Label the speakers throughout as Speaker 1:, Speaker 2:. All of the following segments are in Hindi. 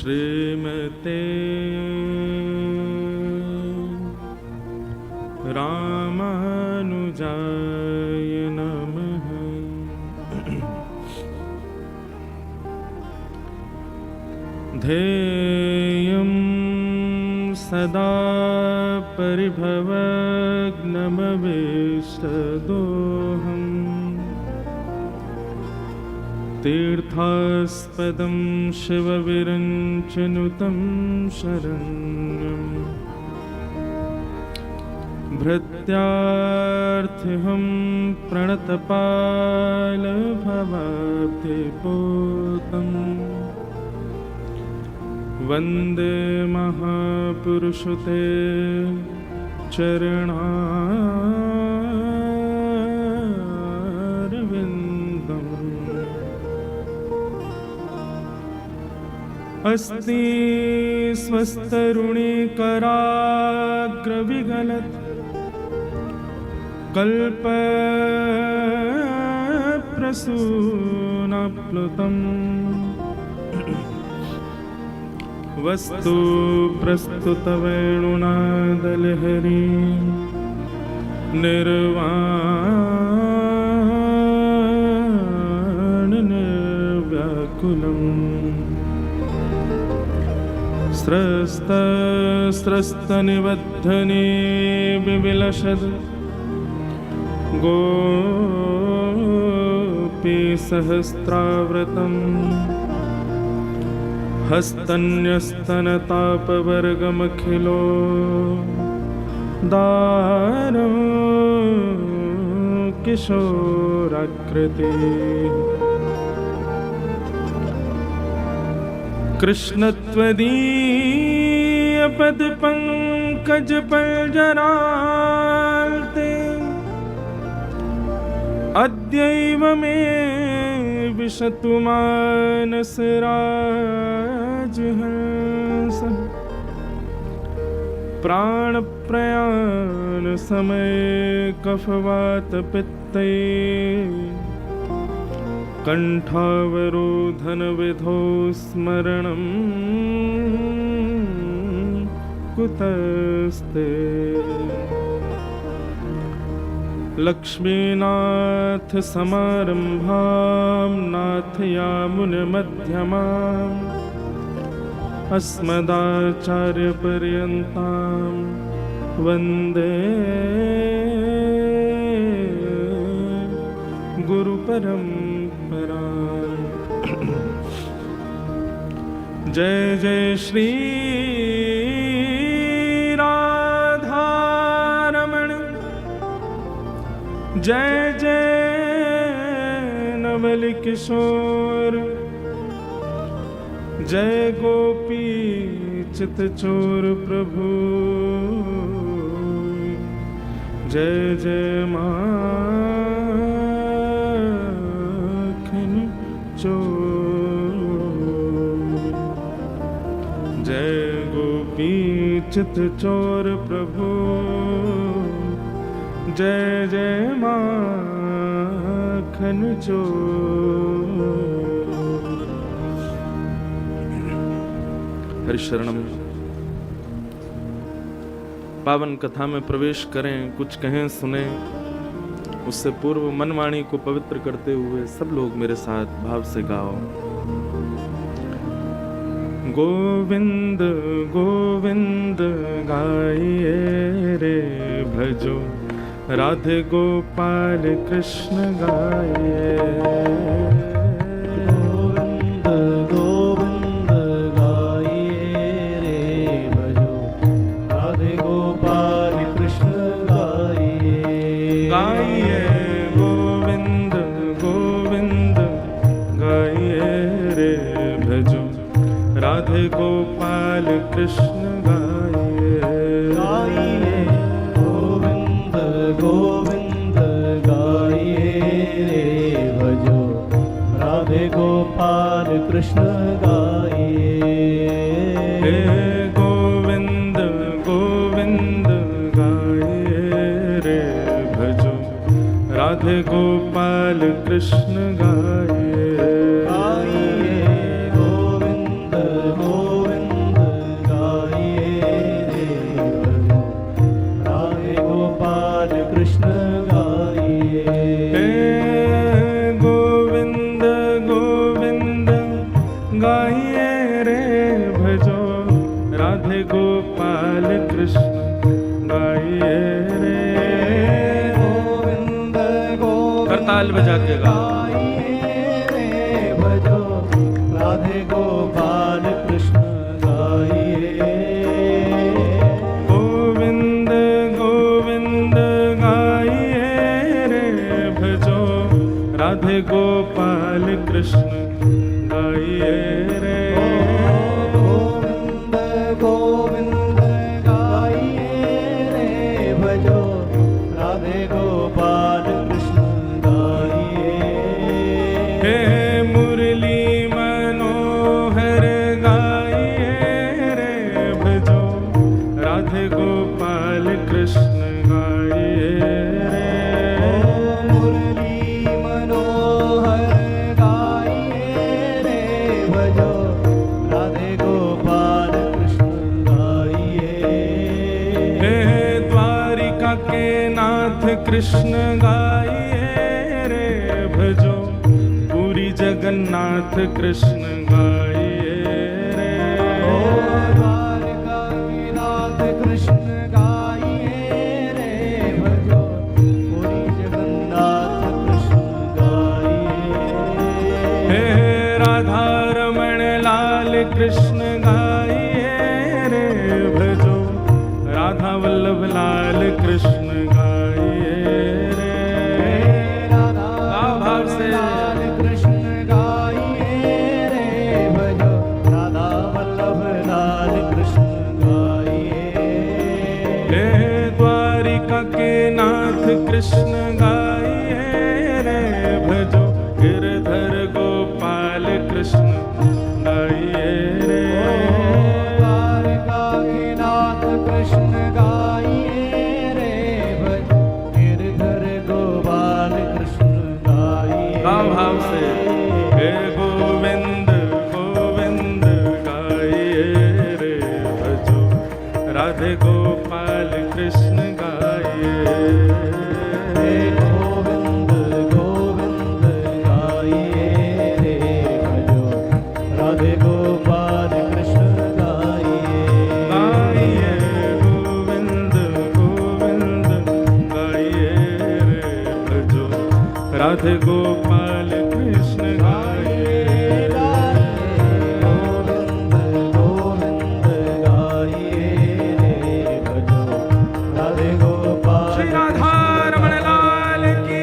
Speaker 1: श्रीमते रामानुजाय नमः। ध्येयं सदा परिभवग्नमभीष्टदोहम् तीर्थास्पदं शिवविरञ्चनुतं शरण्यम् भृत्यार्थ्यहं प्रणतपालभवाब्धिपोतम् वन्दे महापुरुषते चरणारविन्दम्। अस्ति स्वस्तरुणीकराग्रविगलत् कल्पप्रसूनाप्लुतम् वस्तु प्रस्तुतवेणुनादलहरी निर्वाणनिर्व्याकुलम् स्रस्तनिबद्धने विविलसद् गोपीसहस्राव्रतम् हस्तन्यस्तनतापवर्गमखिलो दारो किशोराकृति कृष्णत्वदीयपदपङ्कजपल्जराल्ते अद्यैव मे विशतु मानसराजहंस प्राणप्रयाण समये कफवातपित्ते कण्ठावरोधनविधौ स्मरणं कुतस्ते लक्ष्मीनाथ समारंभां नाथयामुनमध्यमाम् अस्मदाचार्यपर्यन्तां वन्दे गुरुपरम्पराम्। जय जय श्री जय जय नवल किशोर जय गोपी चितचोर प्रभु जय जय माखन चोर जय गोपी चितचोर प्रभु जय जय माखन चोर। हरिशरणम। पावन कथा में प्रवेश करें, कुछ कहें सुने। उससे पूर्व मनवाणी को पवित्र करते हुए सब लोग मेरे साथ भाव से गाओ। गोविंद गोविंद गाइए रे भजो, राधे गोपाल कृष्ण गाइए।
Speaker 2: गोविंद गोविंद गाइए रे भजो, राधे गोपाल कृष्ण गाइए।
Speaker 1: गाइए गोविंद गोविंद गाइए रे भजो, राधे गोपाल कृष्ण गाइए।
Speaker 2: गाइए गोविंद गाइए रे भजो, राधे गोपाल कृष्ण गाइए।
Speaker 1: गोविंद गोविंद गाइए रे भजो, राधे गोपाल कृष्ण गाइए।
Speaker 2: गाइए गोविंद गोविंद
Speaker 1: कृष्ण गाइए रे।
Speaker 2: गोविंद गोविंद
Speaker 1: करताल बजा के गाओ।
Speaker 2: गाइए रे भजो राधे गोपाल कृष्ण गाइए।
Speaker 1: गोविंद गोविंद गाइए रे भजो राधे गोपाल कृष्ण गाइए रे।
Speaker 2: गोविंद गोविंद गाइए रे भजो राधे गोपाल कृष्ण गाइए।
Speaker 1: हे मुरली मनोहर गाइए रे भजो राधे गोपाल कृष्ण गाइए रे।
Speaker 2: मुरली मनोहर गाइए रे भजो राधे गोपाल कृष्ण गाइए।
Speaker 1: हे द्वारिका के नाथ कृष्ण गाइए रे भजो पूरी जगन्नाथ कृष्ण गाइए रे।
Speaker 2: द्वारका के नाथ कृष्ण गाइए रे भजो पुरी जगन्नाथ कृष्ण गाइए।
Speaker 1: हे राधा रमण लाल कृष्ण गाइए रे भजो राधा वल्लभ लाल कृष्ण गाइए रे।
Speaker 2: राधा
Speaker 1: भाव से
Speaker 2: लाल कृष्ण गाइए रे भजो राधा वल्लभ लाल कृष्ण गाइए।
Speaker 1: हे द्वारिका के नाथ कृष्ण गाइए रे भजो गिरधर गोपाल कृष्ण गाइए रे।
Speaker 2: द्वारका के नाथ कृष्ण गाइए रे भजो गिरधर गोपाल कृष्ण गाइए।
Speaker 1: भाव से हे गोविंद गोविंद गाइए रे भजो राधे गोपाल कृष्ण गाइए।
Speaker 2: हे गोविंद गोविंद गाइए रे भजो राधे गोपाल कृष्ण गाइए।
Speaker 1: गाइए गोविंद गोविंद गाइए रे भजो राधे गोपाल कृष्ण गाइए।
Speaker 2: गोविंद गोविंद गाइए रे भजो राधे गोपाल।
Speaker 1: श्री राधा रमण लाल की।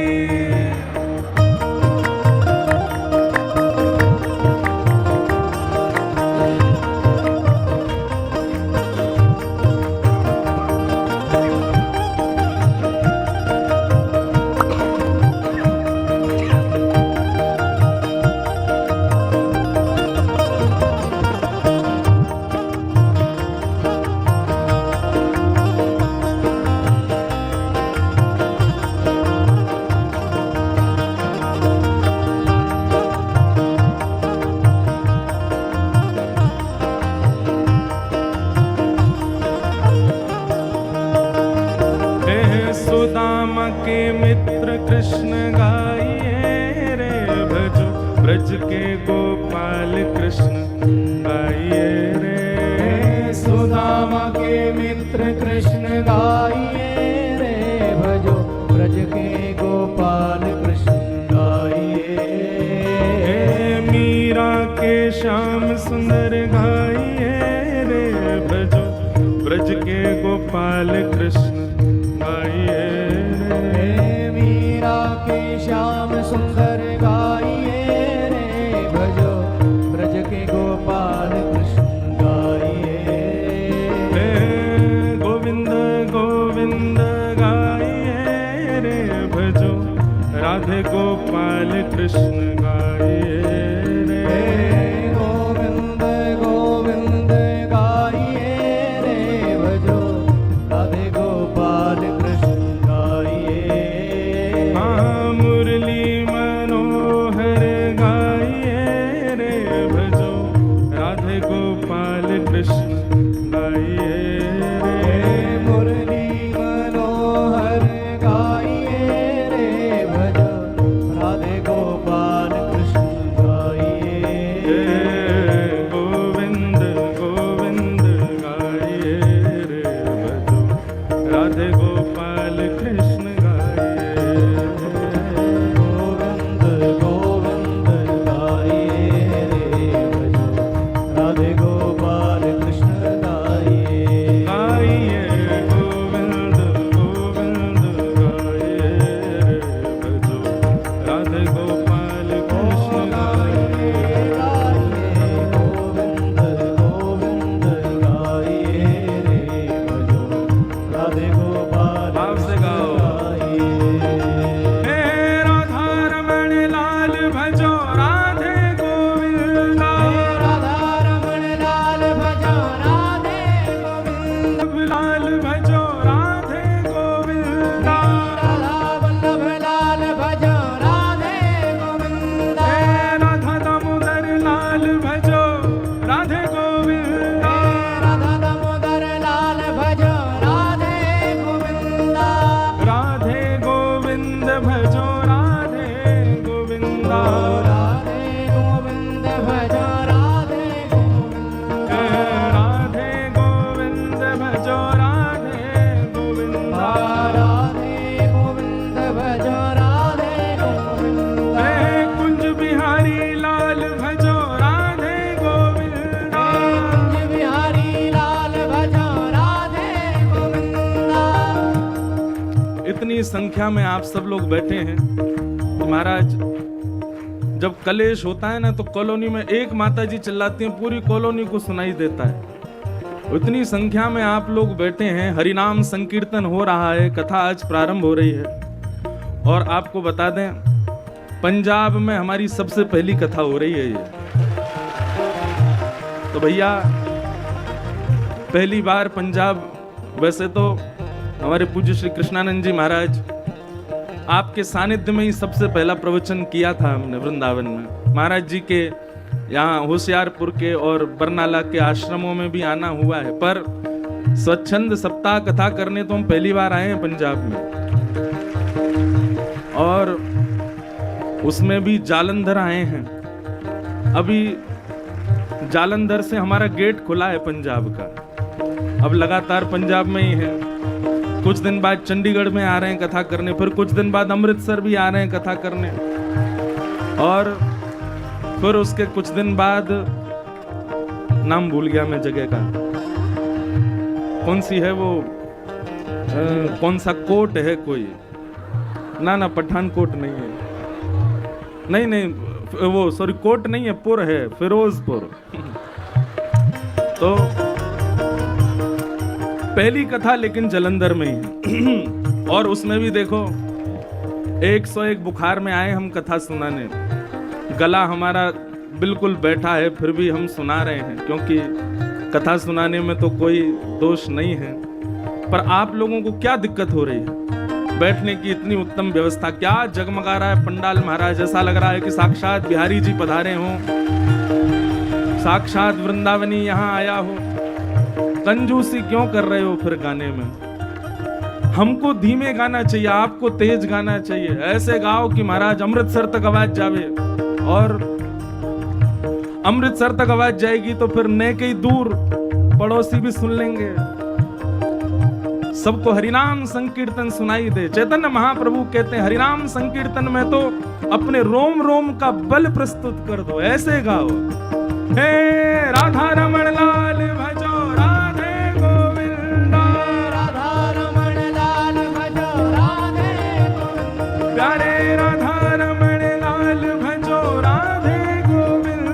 Speaker 1: हे सुदामा के मित्र कृष्ण गाइए रे भजो ब्रज के गोपाल कृष्ण गाइए रे।
Speaker 2: सुदामा के मित्र कृष्ण गाइए रे भजो ब्रज के गोपाल कृष्ण गाइए।
Speaker 1: हे मीरा के श्याम सुंदर गाइए रे भजो ब्रज के गोपाल कृष्ण गाइए रे।
Speaker 2: हे मीरा के श्याम सुंदर गाइए रे भजो ब्रज के गोपाल कृष्ण गाइए।
Speaker 1: हे गोविंद गोविंद गाइए रे भजो राधे गोपाल कृष्ण गाइए रे।
Speaker 2: हे गोविंद गोविंद गाइए रे भजो राधे गोपाल कृष्ण गाइए।
Speaker 1: हाँ मुरली मनोहर गाइए रे भजो राधे गोपाल कृष्ण गाइए रे।
Speaker 2: हे मुरली मनोहर गाइए रे भजो राधे गोपाल कृष्ण गाइए।
Speaker 1: हे गोविंद गोविंद गाइए रे
Speaker 2: भजो राधे गोविंद
Speaker 1: राधे गोविंद भजो राधे गोविंद
Speaker 2: राधे गोविंद भजो राधे गोविंद
Speaker 1: कुंज बिहारी लाल भजो राधे गोविंद
Speaker 2: कुंज बिहारी लाल भजो राधे गोविंद।
Speaker 1: इतनी संख्या में आप सब लोग बैठे हैं। महाराज जब कलेश होता है ना तो कॉलोनी में एक माता जी चिल्लाती हैं, पूरी कॉलोनी को सुनाई देता है। इतनी संख्या में आप लोग बैठे हैं, हरिनाम संकीर्तन हो रहा है, कथा आज प्रारंभ हो रही है। और आपको बता दें पंजाब में हमारी सबसे पहली कथा हो रही है ये। तो भैया पहली बार पंजाब, वैसे तो हमारे पूज्य श्री कृष्णानंद जी महाराज आपके सानिध्य में ही सबसे पहला प्रवचन किया था हमने वृंदावन में। महाराज जी के यहाँ होशियारपुर के और बरनाला के आश्रमों में भी आना हुआ है, पर स्वच्छंद सप्ताह कथा करने तो हम पहली बार आए हैं पंजाब में। और उसमें भी जालंधर आए हैं। अभी जालंधर से हमारा गेट खुला है पंजाब का, अब लगातार पंजाब में ही है। कुछ दिन बाद चंडीगढ़ में आ रहे हैं कथा करने, फिर कुछ दिन बाद अमृतसर भी आ रहे हैं कथा करने, और फिर उसके कुछ दिन बाद नाम भूल गया मैं जगह का, कौन सी है वो, कौन सा कोट है कोई, ना पठानकोट नहीं है, नहीं वो सॉरी कोट नहीं है, पुर है, फिरोजपुर। तो पहली कथा लेकिन जलंधर में ही है। और उसमें भी देखो 101 बुखार में आए हम कथा सुनाने, गला हमारा बिल्कुल बैठा है, फिर भी हम सुना रहे हैं, क्योंकि कथा सुनाने में तो कोई दोष नहीं है। पर आप लोगों को क्या दिक्कत हो रही है? बैठने की इतनी उत्तम व्यवस्था, क्या जगमगा रहा है पंडाल महाराज, ऐसा लग रहा है कि साक्षात बिहारी जी पधारे हों, साक्षात वृंदावनी यहाँ आया हो। कंजूसी क्यों कर रहे हो फिर गाने में? हमको धीमे गाना चाहिए, आपको तेज गाना चाहिए। ऐसे गाओ कि महाराज अमृतसर तक आवाज जावे, और अमृतसर तक आवाज जाएगी तो फिर न कहीं दूर पड़ोसी भी सुन लेंगे, सबको हरिनाम संकीर्तन सुनाई दे। चैतन्य महाप्रभु कहते हैं हरिनाम संकीर्तन में तो अपने रोम रोम का बल प्रस्तुत कर दो, ऐसे गाओ। हे राधा रमण लाल भजो राधे गोविंदा,
Speaker 2: राधा रमण लाल भजो राधे गोविंद
Speaker 1: प्यारे राधा रमण लाल भजो राधे गोविंद,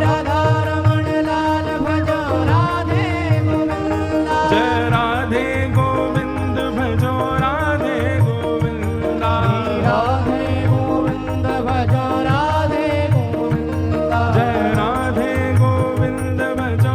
Speaker 2: राधा रमण लाल भजो राधे गोविंद
Speaker 1: जय राधे गोविंद भजो राधे गोविंदा,
Speaker 2: राधे गोविंद भजो राधे गोविंद
Speaker 1: जय राधे गोविंद भजो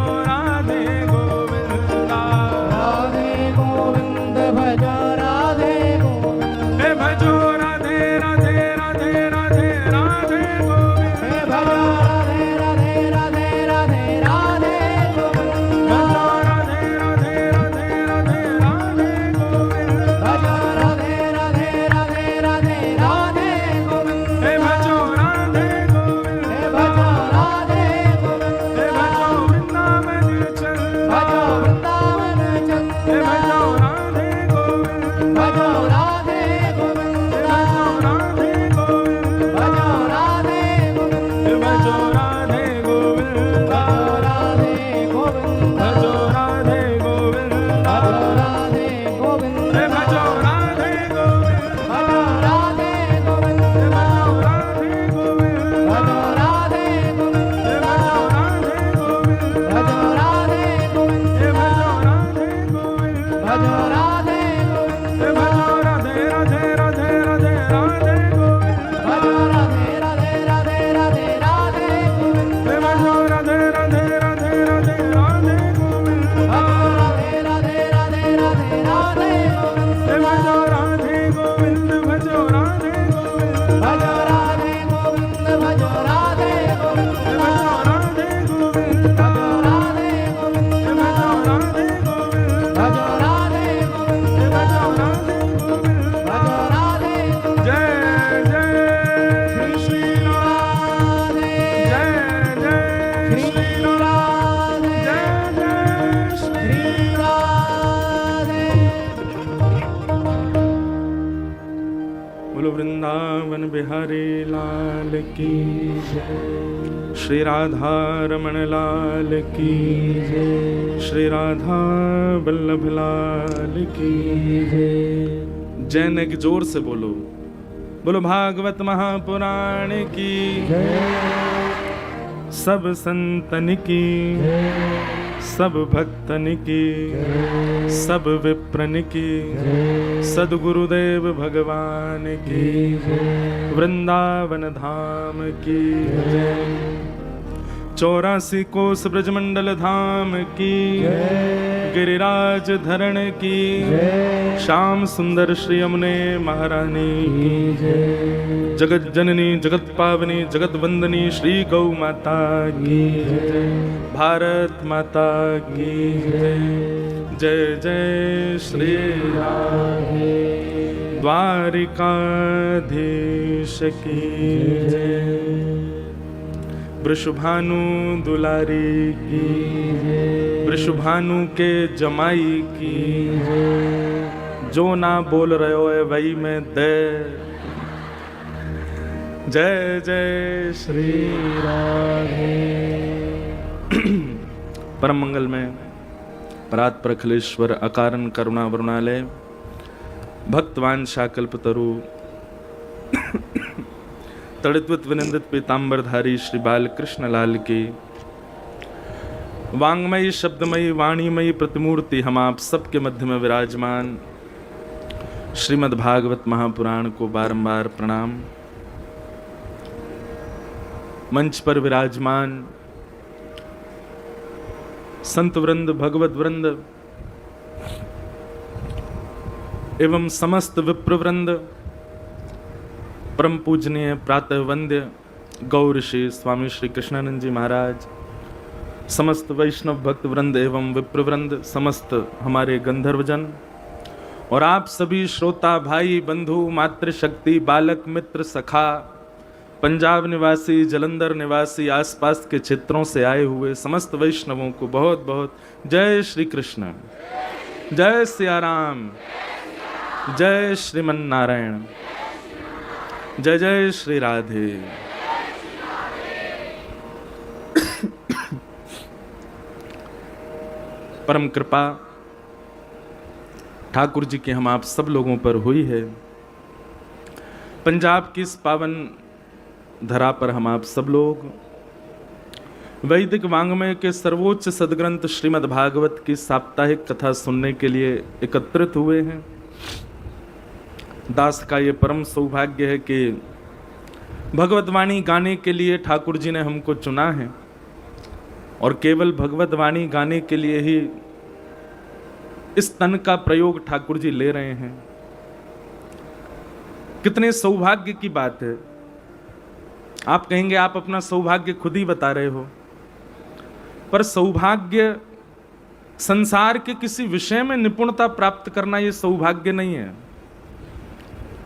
Speaker 1: वृंदावन बिहारी लाल की जय। श्री राधा रमण लाल की जय। श्री राधा वल्लभ लाल की जय। जय ने की जोर से बोलो, बोलो भागवत महापुराण की जय। सब संतन की जय। सब भक्तन की जय। सब विप्रन की जय। सद्गुरुदेव भगवान की जय। वृंदावन धाम की जय। 84 कोस ब्रजमंडल धाम की जय। गिरिराज धरण की जय। श्याम सुंदर श्री यमुने महारानी की जय। जगत जननी जगत पावनी जगत वंदनी श्री गौ माता की जय। भारत माता की जय। जय जय श्री राधे द्वारिकाधीश की जय। वृषभानु दुलारी की जय। वृषभानु के जमाई की जय। जो ना बोल रहे हो है वही मैं दे। जय जय श्री राधे। परम मंगल में परात प्रखलेश्वर अकारण करुणा वरुणालय भक्तवान शाकल्पतरु तड़ित्वित विनिंदित पीतांबरधारी श्री बाल कृष्ण लाल की वांगमयी शब्दमयी वाणीमयी प्रतिमूर्ति हम आप सबके मध्य में विराजमान श्रीमद् भागवत महापुराण को बारंबार प्रणाम। मंच पर विराजमान संत वृंद भगवत वृंद एवं समस्त विप्रवृंद, परम पूजनीय प्रातः वंद्य गौर श्री स्वामी श्री कृष्णानंद जी महाराज, समस्त वैष्णव भक्त वृंद एवं विप्रवृंद, समस्त हमारे गंधर्वजन और आप सभी श्रोता भाई बंधु मातृशक्ति बालक मित्र सखा, पंजाब निवासी जलंधर निवासी आसपास के क्षेत्रों से आए हुए समस्त वैष्णवों को बहुत बहुत जय श्री कृष्ण, जय सिया राम, जय श्रीमन नारायण, जय जय श्री राधे। परम कृपा ठाकुर जी की हम आप सब लोगों पर हुई है। पंजाब की इस पावन धरा पर हम आप सब लोग वैदिक वांग्मय के सर्वोच्च सदग्रंथ श्रीमद् भागवत की साप्ताहिक कथा सुनने के लिए एकत्रित हुए हैं। दास का ये परम सौभाग्य है कि भगवत वाणी गाने के लिए ठाकुर जी ने हमको चुना है और केवल भगवत वाणी गाने के लिए ही इस तन का प्रयोग ठाकुर जी ले रहे हैं। कितने सौभाग्य की बात है। आप कहेंगे आप अपना सौभाग्य खुद ही बता रहे हो, पर सौभाग्य संसार के किसी विषय में निपुणता प्राप्त करना ये सौभाग्य नहीं है,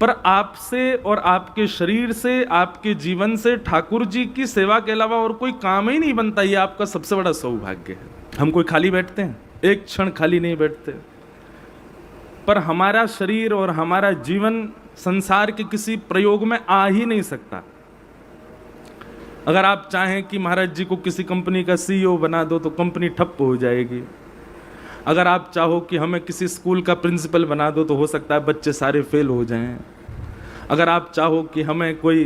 Speaker 1: पर आपसे और आपके शरीर से आपके जीवन से ठाकुर जी की सेवा के अलावा और कोई काम ही नहीं बनता। ये आपका सबसे बड़ा सौभाग्य है। हम कोई खाली बैठते हैं, एक क्षण खाली नहीं बैठते, पर हमारा शरीर और हमारा जीवन संसार के किसी प्रयोग में आ ही नहीं सकता। अगर आप चाहें कि महाराज जी को किसी कंपनी का CEO बना दो तो कंपनी ठप हो जाएगी। अगर आप चाहो कि हमें किसी स्कूल का प्रिंसिपल बना दो तो हो सकता है बच्चे सारे फेल हो जाएं। अगर आप चाहो कि हमें कोई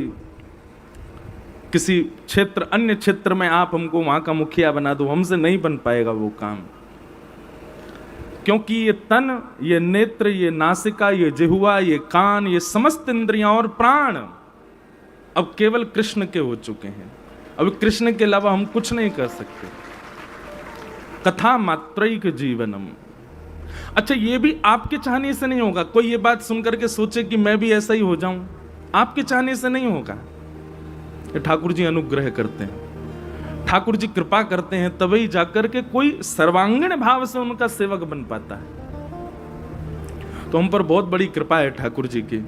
Speaker 1: किसी क्षेत्र अन्य क्षेत्र में आप हमको वहाँ का मुखिया बना दो, हमसे नहीं बन पाएगा वो काम, क्योंकि ये तन, ये नेत्र, ये नासिका, ये जिह्वा, ये कान, ये समस्त इंद्रियां और प्राण अब केवल कृष्ण के हो चुके हैं। अब कृष्ण के अलावा हम कुछ नहीं कर सकते। कथा मात्रैक जीवनम। अच्छा, ये भी आपके चाहने से नहीं होगा। कोई ये बात सुनकर के सोचे कि मैं भी ऐसा ही हो जाऊं, आपके चाहने से नहीं होगा। ये ठाकुर जी अनुग्रह करते हैं, ठाकुर जी कृपा करते हैं, तभी जाकर के कोई सर्वांगीण भाव से उनका सेवक बन पाता है। तो हम पर बहुत बड़ी कृपा है ठाकुर जी की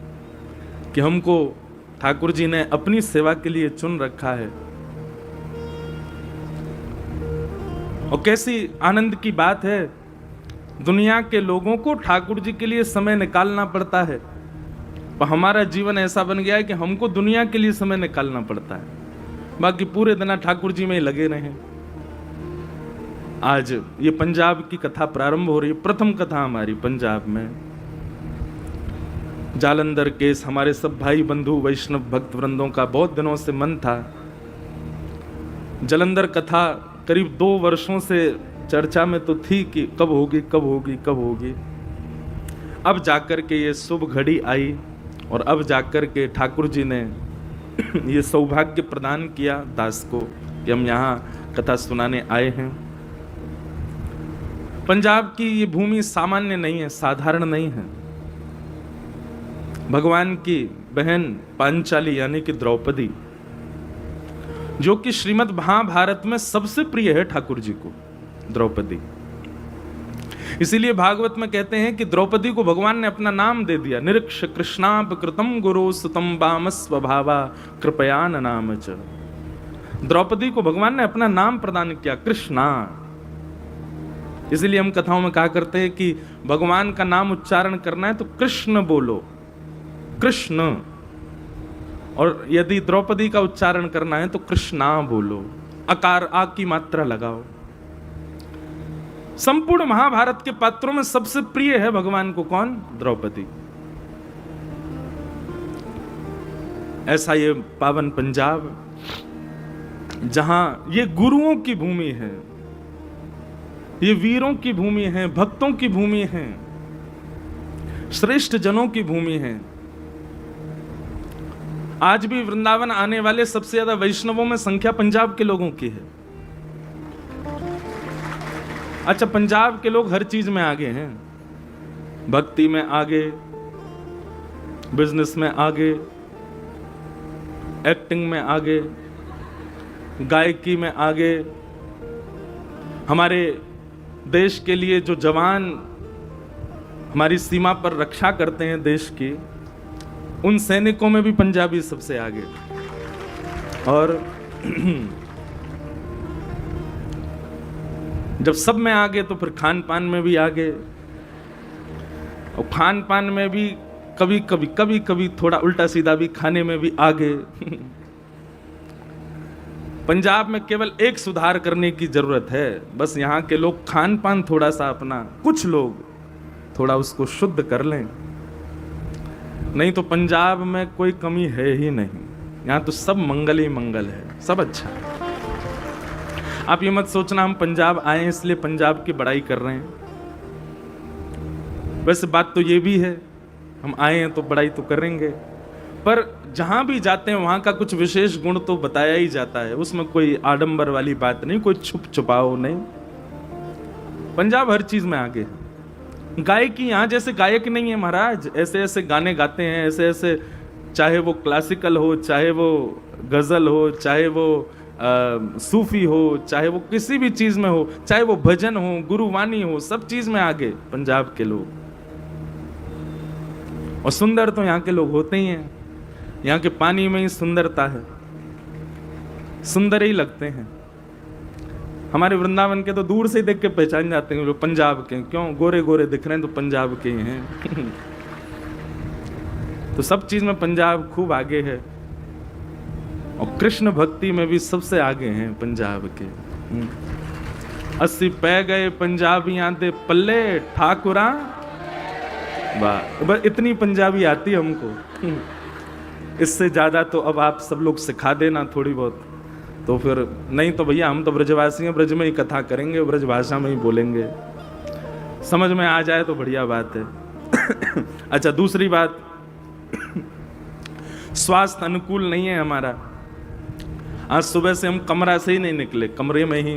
Speaker 1: कि हमको ठाकुर जी ने अपनी सेवा के लिए चुन रखा है। और कैसी आनंद की बात है, दुनिया के लोगों को ठाकुर जी के लिए समय निकालना पड़ता है। पर हमारा जीवन ऐसा बन गया है कि हमको दुनिया के लिए समय निकालना पड़ता है, बाकी पूरे दिन ठाकुर जी में ही लगे रहे। आज ये पंजाब की कथा प्रारंभ हो रही है, प्रथम कथा हमारी पंजाब में। जालंधर केस हमारे सब भाई बंधु वैष्णव भक्त वृंदों का बहुत दिनों से मन था। जालंधर कथा करीब 2 वर्षों से चर्चा में तो थी कि कब होगी कब होगी कब होगी। अब जाकर के ये शुभ घड़ी आई और अब जाकर के ठाकुर जी ने ये सौभाग्य प्रदान किया दास को कि हम यहाँ कथा सुनाने आए हैं। पंजाब की ये भूमि सामान्य नहीं है, साधारण नहीं है। भगवान की बहन पांचाली यानी कि द्रौपदी, जो कि श्रीमद् महाभारत में सबसे प्रिय है ठाकुर जी को, द्रौपदी। इसीलिए भागवत में कहते हैं कि द्रौपदी को भगवान ने अपना नाम दे दिया, निरीक्ष कृष्णाप कृतम गुरु सुतम बाम स्वभावा कृपया नाम च। द्रौपदी को भगवान ने अपना नाम प्रदान किया, कृष्णा। इसीलिए हम कथाओं में कहा करते हैं कि भगवान का नाम उच्चारण करना है तो कृष्ण बोलो, कृष्ण। और यदि द्रौपदी का उच्चारण करना है तो कृष्णा बोलो, अकार आ की मात्रा लगाओ। संपूर्ण महाभारत के पात्रों में सबसे प्रिय है भगवान को कौन? द्रौपदी। ऐसा ये पावन पंजाब, जहां ये गुरुओं की भूमि है, ये वीरों की भूमि है, भक्तों की भूमि है, श्रेष्ठ जनों की भूमि है। आज भी वृंदावन आने वाले सबसे ज्यादा वैष्णवों में संख्या पंजाब के लोगों की है। अच्छा, पंजाब के लोग हर चीज में आगे हैं, भक्ति में आगे, बिजनेस में आगे, एक्टिंग में आगे, गायकी में आगे। हमारे देश के लिए जो जवान हमारी सीमा पर रक्षा करते हैं देश की, उन सैनिकों में भी पंजाबी सबसे आगे। और जब सब में आगे तो फिर खान पान में भी आगे, और खान पान में भी कभी कभी थोड़ा उल्टा सीधा भी खाने में भी आगे। पंजाब में केवल एक सुधार करने की जरूरत है, बस यहाँ के लोग खान पान थोड़ा सा अपना, कुछ लोग थोड़ा उसको शुद्ध कर लें, नहीं तो पंजाब में कोई कमी है ही नहीं। यहाँ तो सब मंगल ही मंगल है, सब अच्छा है। आप ये मत सोचना हम पंजाब आए इसलिए पंजाब की बड़ाई कर रहे हैं। वैसे बात तो ये भी है, हम आए हैं तो बड़ाई तो करेंगे, पर जहां भी जाते हैं वहां का कुछ विशेष गुण तो बताया ही जाता है, उसमें कोई आडंबर वाली बात नहीं, कोई छुप छुपाओ नहीं। पंजाब हर चीज में आगे है। गायकी यहाँ जैसे गायक नहीं है महाराज, ऐसे ऐसे गाने गाते हैं, ऐसे ऐसे, चाहे वो क्लासिकल हो, चाहे वो गजल हो, चाहे वो सूफी हो, चाहे वो किसी भी चीज में हो, चाहे वो भजन हो, गुरुवाणी हो, सब चीज में आगे पंजाब के लोग। और सुंदर तो यहाँ के लोग होते ही हैं, यहाँ के पानी में ही सुंदरता है, सुंदर ही लगते हैं। हमारे वृंदावन के तो दूर से ही देख के पहचान जाते हैं लोग पंजाब के, क्यों गोरे गोरे दिख रहे हैं तो पंजाब के ही हैं। तो सब चीज में पंजाब खूब आगे है, और कृष्ण भक्ति में भी सबसे आगे हैं पंजाब के। 80 पै गए पंजाबियां दे पल्ले ठाकुरा, वाह, बस इतनी पंजाबी आती हमको। इससे ज्यादा तो अब आप सब लोग सिखा देना थोड़ी बहुत, तो फिर नहीं तो भैया हम तो ब्रजवासी हैं, ब्रज में ही कथा करेंगे, ब्रज भाषा में ही बोलेंगे, समझ में आ जाए तो बढ़िया बात है। अच्छा, दूसरी बात, स्वास्थ्य अनुकूल नहीं है हमारा। आज सुबह से हम कमरा से ही नहीं निकले, कमरे में ही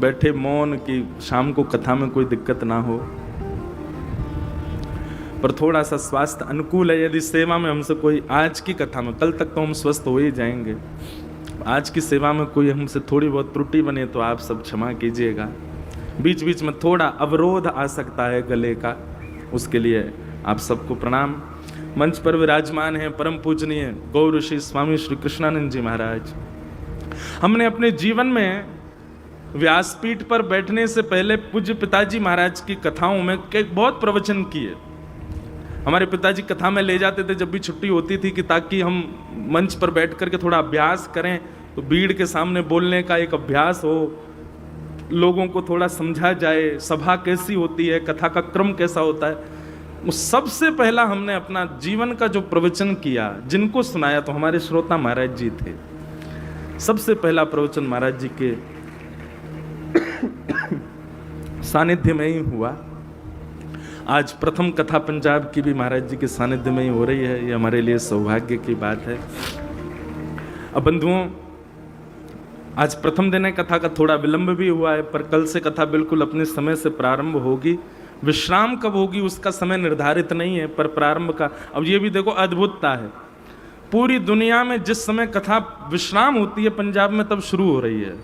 Speaker 1: बैठे मौन की शाम को कथा में कोई दिक्कत ना हो। पर थोड़ा सा स्वास्थ्य अनुकूल है, यदि सेवा में हमसे कोई, आज की कथा में, कल तक तो हम स्वस्थ हो ही जाएंगे, आज की सेवा में कोई हमसे थोड़ी बहुत त्रुटि बने तो आप सब क्षमा कीजिएगा। बीच बीच में थोड़ा अवरोध आ सकता है गले का, उसके लिए आप सबको प्रणाम। मंच पर विराजमान हैं परम पूजनीय गौ ऋषि स्वामी श्री कृष्णानंद जी महाराज। हमने अपने जीवन में व्यासपीठ पर बैठने से पहले पूज्य पिताजी महाराज की कथाओं में बहुत प्रवचन किए, हमारे पिताजी कथा में ले जाते थे जब भी छुट्टी होती थी कि ताकि हम मंच पर बैठ करके थोड़ा अभ्यास करें, तो भीड़ के सामने बोलने का एक अभ्यास हो, लोगों को थोड़ा समझा जाए सभा कैसी होती है, कथा का क्रम कैसा होता है। वो सबसे पहला हमने अपना जीवन का जो प्रवचन किया, जिनको सुनाया तो हमारे श्रोता महाराज जी थे। सबसे पहला प्रवचन महाराज जी के सानिध्य में ही हुआ। आज प्रथम कथा पंजाब की भी महाराज जी के सानिध्य में ही हो रही है, ये हमारे लिए सौभाग्य की बात है। अब बंधुओं, आज प्रथम दिन है, कथा का थोड़ा विलंब भी हुआ है, पर कल से कथा बिल्कुल अपने समय से प्रारंभ होगी। विश्राम कब होगी उसका समय निर्धारित नहीं है, पर प्रारंभ का, अब ये भी देखो अद्भुतता है, पूरी दुनिया में जिस समय कथा विश्राम होती है पंजाब में तब शुरू हो रही है।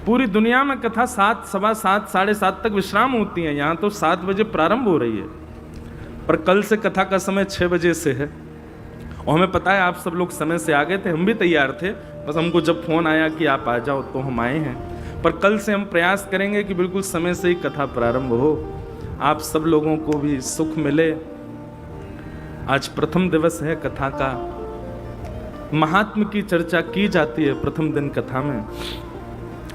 Speaker 1: पूरी दुनिया में कथा 7, सवा 7, 7:30 तक विश्राम होती है, यहाँ तो 7 बजे प्रारंभ हो रही है। पर कल से कथा का समय 6 बजे से है, और हमें पता है आप सब लोग समय से आ गए थे, हम भी तैयार थे, बस हमको जब फोन आया कि आप आ जाओ तो हम आए हैं। पर कल से हम प्रयास करेंगे कि बिल्कुल समय से ही कथा प्रारंभ हो, आप सब लोगों को भी सुख मिले। आज प्रथम दिवस है कथा का, महात्म की चर्चा की जाती है प्रथम दिन कथा में।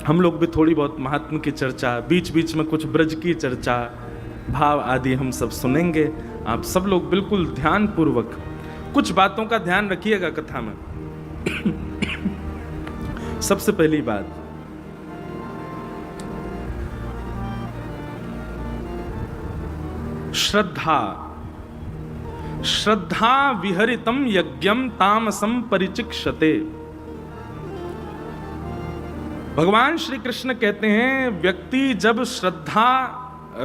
Speaker 1: हम लोग भी थोड़ी बहुत महात्म की चर्चा, बीच बीच में कुछ ब्रज की चर्चा, भाव आदि हम सब सुनेंगे। आप सब लोग बिल्कुल ध्यान पूर्वक कुछ बातों का ध्यान रखिएगा कथा में। सबसे पहली बात, श्रद्धा। श्रद्धा विहरितम यज्ञम तामसम परिचिक्षते। भगवान श्री कृष्ण कहते हैं व्यक्ति जब श्रद्धा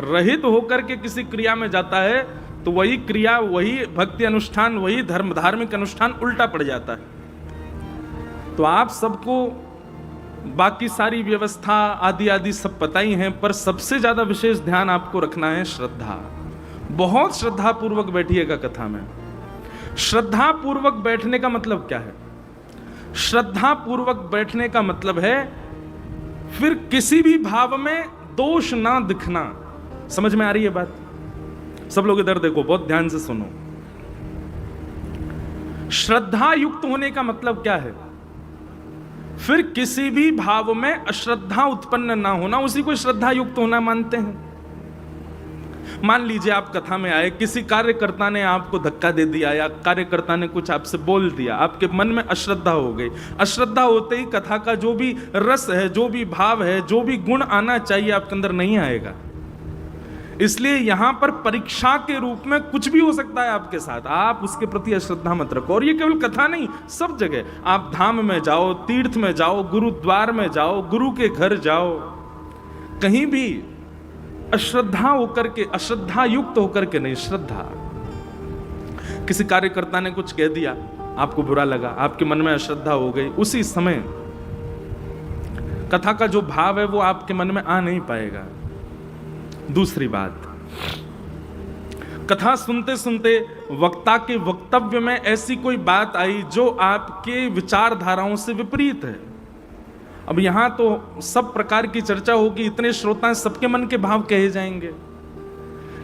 Speaker 1: रहित होकर के किसी क्रिया में जाता है तो वही क्रिया, वही भक्ति अनुष्ठान, वही धार्मिक अनुष्ठान उल्टा पड़ जाता है। तो आप सबको बाकी सारी व्यवस्था आदि आदि सब पता ही है, पर सबसे ज्यादा विशेष ध्यान आपको रखना है श्रद्धा। बहुत श्रद्धा पूर्वक बैठिएगा कथा में। श्रद्धा पूर्वक बैठने का मतलब क्या है? श्रद्धा पूर्वक बैठने का मतलब है फिर किसी भी भाव में दोष ना दिखना। समझ में आ रही है बात? सब लोग इधर देखो, बहुत ध्यान से सुनो। श्रद्धा युक्त होने का मतलब क्या है? फिर किसी भी भाव में अश्रद्धा उत्पन्न ना होना, उसी को श्रद्धा युक्त होना मानते हैं। मान लीजिए आप कथा में आए, किसी कार्यकर्ता ने आपको धक्का दे दिया या कार्यकर्ता ने कुछ आपसे बोल दिया, आपके मन में अश्रद्धा हो गई। अश्रद्धा होते ही कथा का जो भी रस है, जो भी भाव है, जो भी गुण आना चाहिए आपके अंदर नहीं आएगा। इसलिए यहां पर परीक्षा के रूप में कुछ भी हो सकता है आपके साथ, आप उसके प्रति अश्रद्धा मत रखो। और ये केवल कथा नहीं, सब जगह आप धाम में जाओ, तीर्थ में जाओ, गुरुद्वार में जाओ, गुरु के घर जाओ, कहीं भी अश्रद्धा होकर के, अश्रद्धा युक्त होकर के नहीं, श्रद्धा। किसी कार्यकर्ता ने कुछ कह दिया, आपको बुरा लगा, आपके मन में अश्रद्धा हो गई, उसी समय कथा का जो भाव है वो आपके मन में आ नहीं पाएगा। दूसरी बात, कथा सुनते सुनते वक्ता के वक्तव्य में ऐसी कोई बात आई जो आपके विचारधाराओं से विपरीत है। अब यहां तो सब प्रकार की चर्चा होगी, इतने श्रोता हैं, सबके मन के भाव कहे जाएंगे,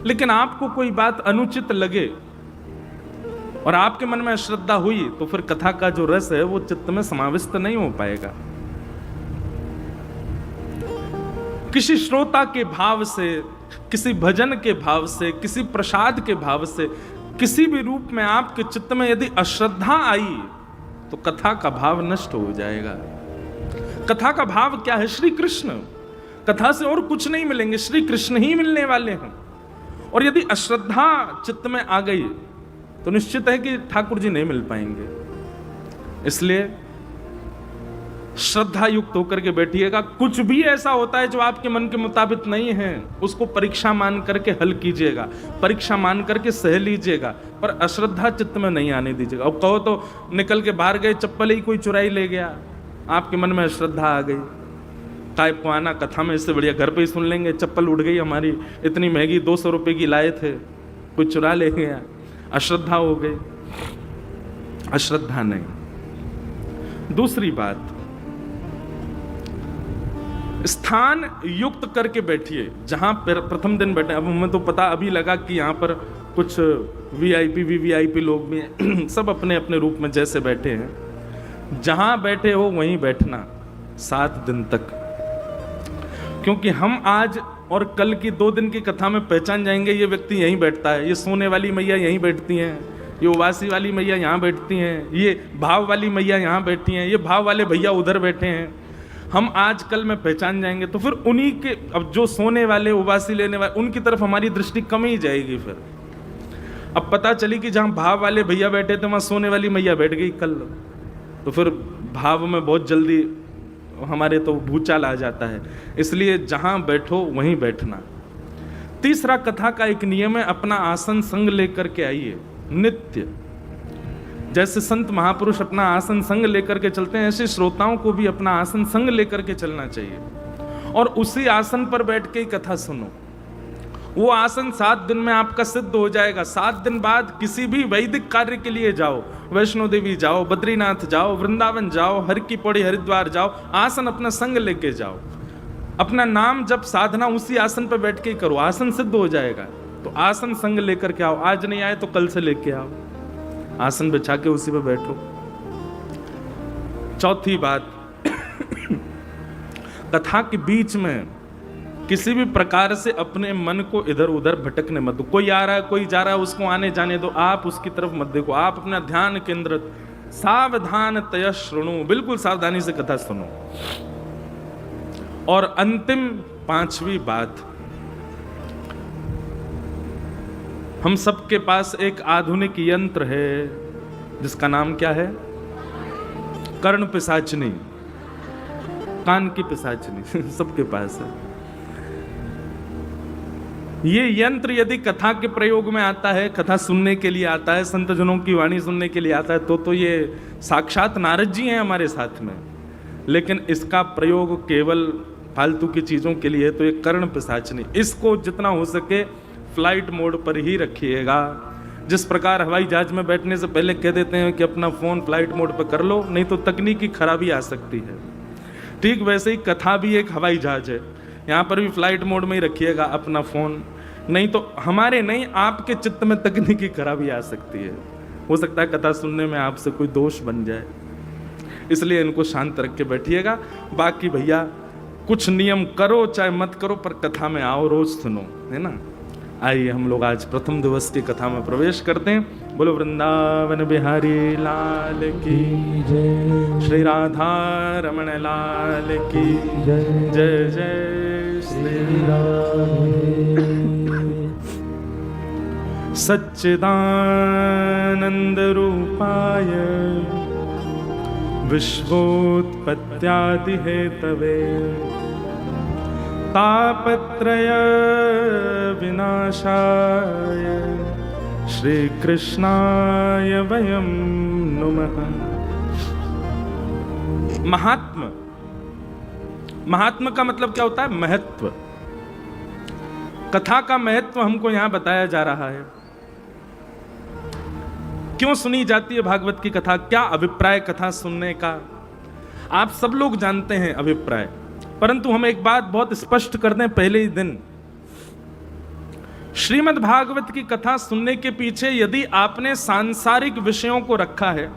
Speaker 1: लेकिन आपको कोई बात अनुचित लगे और आपके मन में अश्रद्धा हुई तो फिर कथा का जो रस है वो चित्त में समाविष्ट नहीं हो पाएगा। किसी श्रोता के भाव से, किसी भजन के भाव से, किसी प्रसाद के भाव से, किसी भी रूप में आपके चित्त में यदि अश्रद्धा आई तो कथा का भाव नष्ट हो जाएगा। कथा का भाव क्या है? श्री कृष्ण। कथा से और कुछ नहीं मिलेंगे, श्री कृष्ण ही मिलने वाले हैं। और यदि अश्रद्धा चित्त में आ गई तो निश्चित है कि ठाकुर जी नहीं मिल पाएंगे। इसलिए श्रद्धा युक्त होकर के बैठिएगा। कुछ भी ऐसा होता है जो आपके मन के मुताबिक नहीं है, उसको परीक्षा मान करके हल कीजिएगा, परीक्षा मान करके सह लीजिएगा, पर अश्रद्धा चित्त में नहीं आने दीजिएगा। अब कहो तो निकल के बाहर गए, चप्पल ही कोई चुराई ले गया, आपके मन में अश्रद्धा आ गई, काय को आना, कथा में इससे बढ़िया घर पे ही सुन लेंगे, चप्पल उड़ गई हमारी, इतनी महंगी 200 रुपए की लाए थे, कोई चुरा ले गया, अश्रद्धा हो गई। अश्रद्धा नहीं। दूसरी बात, स्थान युक्त करके बैठिए। जहां प्रथम दिन बैठे, अब हमें तो पता अभी लगा कि यहाँ पर कुछ वीआईपी वीवीआईपी लोग भी हैं सब अपने अपने रूप में जैसे बैठे हैं, जहां बैठे हो वहीं बैठना 7 दिन तक, क्योंकि हम आज और कल की 2 दिन की कथा में पहचान जाएंगे ये व्यक्ति यहीं बैठता है, ये सोने वाली मैया यहीं बैठती हैं, ये उवासी वाली मैया यहाँ बैठती हैं, ये भाव वाली मैया यहाँ बैठी हैं, ये भाव वाले भैया उधर बैठे हैं। हम आज कल में पहचान जाएंगे तो फिर उन्हीं के, अब जो सोने वाले उवासी लेने वाले उनकी तरफ हमारी दृष्टि कम ही जाएगी। फिर अब पता चली कि जहाँ भाव वाले भैया बैठे थे वहाँ सोने वाली मैया बैठ गई कल, तो फिर भाव में बहुत जल्दी हमारे तो भूचाल आ जाता है। इसलिए जहाँ बैठो वहीं बैठना। तीसरा कथा का एक नियम है, अपना आसन संग लेकर के आइए नित्य। जैसे संत महापुरुष अपना आसन संग लेकर के चलते हैं, ऐसे श्रोताओं को भी अपना आसन संग लेकर के चलना चाहिए और उसी आसन पर बैठ के ही कथा सुनो। वो आसन 7 दिन में आपका सिद्ध हो जाएगा। 7 दिन बाद किसी भी वैदिक कार्य के लिए जाओ, वैष्णो देवी जाओ, बद्रीनाथ जाओ, वृंदावन जाओ, हर की पौड़ी हरिद्वार जाओ, आसन अपना संग लेके जाओ, अपना नाम जब साधना उसी आसन पर बैठ के ही करो, आसन सिद्ध हो जाएगा। तो आसन संग लेकर के आओ, आज नहीं आए तो कल से लेके आओ, आसन बिछा के उसी पे बैठो। चौथी बात, कथा के बीच में किसी भी प्रकार से अपने मन को इधर उधर भटकने मत दो। कोई आ रहा है, कोई जा रहा है, उसको आने जाने दो, आप उसकी तरफ मत देखो। आप अपना ध्यान केंद्रित, सावधान तय श्रृणु, बिल्कुल सावधानी से कथा सुनो। और अंतिम 5वीं बात, हम सबके पास एक आधुनिक यंत्र है जिसका नाम क्या है? कर्ण पिशाचनी, कान की पिशाचनी सबके पास है। ये यंत्र यदि कथा के प्रयोग में आता है, कथा सुनने के लिए आता है, संत जनों की वाणी सुनने के लिए आता है, तो ये साक्षात नारद जी हैं हमारे साथ में। लेकिन इसका प्रयोग केवल फालतू की चीजों के लिए, तो ये कर्ण पिशाचनी, इसको जितना हो सके फ्लाइट मोड पर ही रखिएगा। जिस प्रकार हवाई जहाज में बैठने से पहले कह देते हैं कि अपना फोन फ्लाइट मोड पर कर लो, नहीं तो तकनीकी खराबी आ सकती है, ठीक वैसे ही कथा भी एक हवाई जहाज है, यहाँ पर भी फ्लाइट मोड में ही रखिएगा अपना फोन, नहीं तो हमारे नहीं आपके चित्त में तकनीकी खराबी आ सकती है। हो सकता है कथा सुनने में आपसे कोई दोष बन जाए, इसलिए इनको शांत रख के बैठिएगा। बाकी भैया कुछ नियम करो चाहे मत करो, पर कथा में आओ, रोज सुनो, है ना। आइए हम लोग आज प्रथम दिवस की कथा में प्रवेश करते हैं। बोलो वृंदावन बिहारी लाल की जय, श्री राधा रमण लाल की जय, जय जय श्री राधे। सच्चिदानंद रूपाय विश्वोत्पत्त्यादि हेतवे तापत्रय विनाशाय श्री कृष्णाय वयं नुमः। महात्म, महात्म का मतलब क्या होता है? महत्व। कथा का महत्व हमको यहां बताया जा रहा है। क्यों सुनी जाती है भागवत की कथा? क्या अभिप्राय कथा सुनने का? आप सब लोग जानते हैं अभिप्राय, परंतु हम एक बात बहुत स्पष्ट कर दें पहले ही दिन। श्रीमद् भागवत की कथा सुनने के पीछे यदि आपने सांसारिक विषयों को रखा है,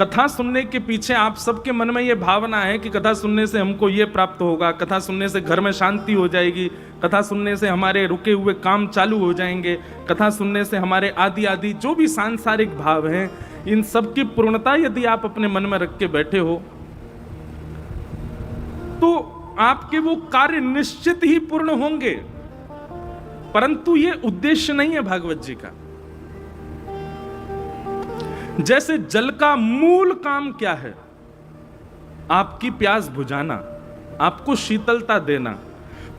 Speaker 1: कथा सुनने के पीछे आप सबके मन में यह भावना है कि कथा सुनने से हमको ये प्राप्त होगा, कथा सुनने से घर में शांति हो जाएगी, कथा सुनने से हमारे रुके हुए काम चालू हो जाएंगे, कथा सुनने से हमारे आदि आदि जो भी सांसारिक भाव हैं, इन सब की पूर्णता यदि आप अपने मन में रख के बैठे हो तो आपके वो कार्य निश्चित ही पूर्ण होंगे। परंतु ये उद्देश्य नहीं है भागवत जी का। जैसे जल का मूल काम क्या है? आपकी प्यास बुझाना, आपको शीतलता देना,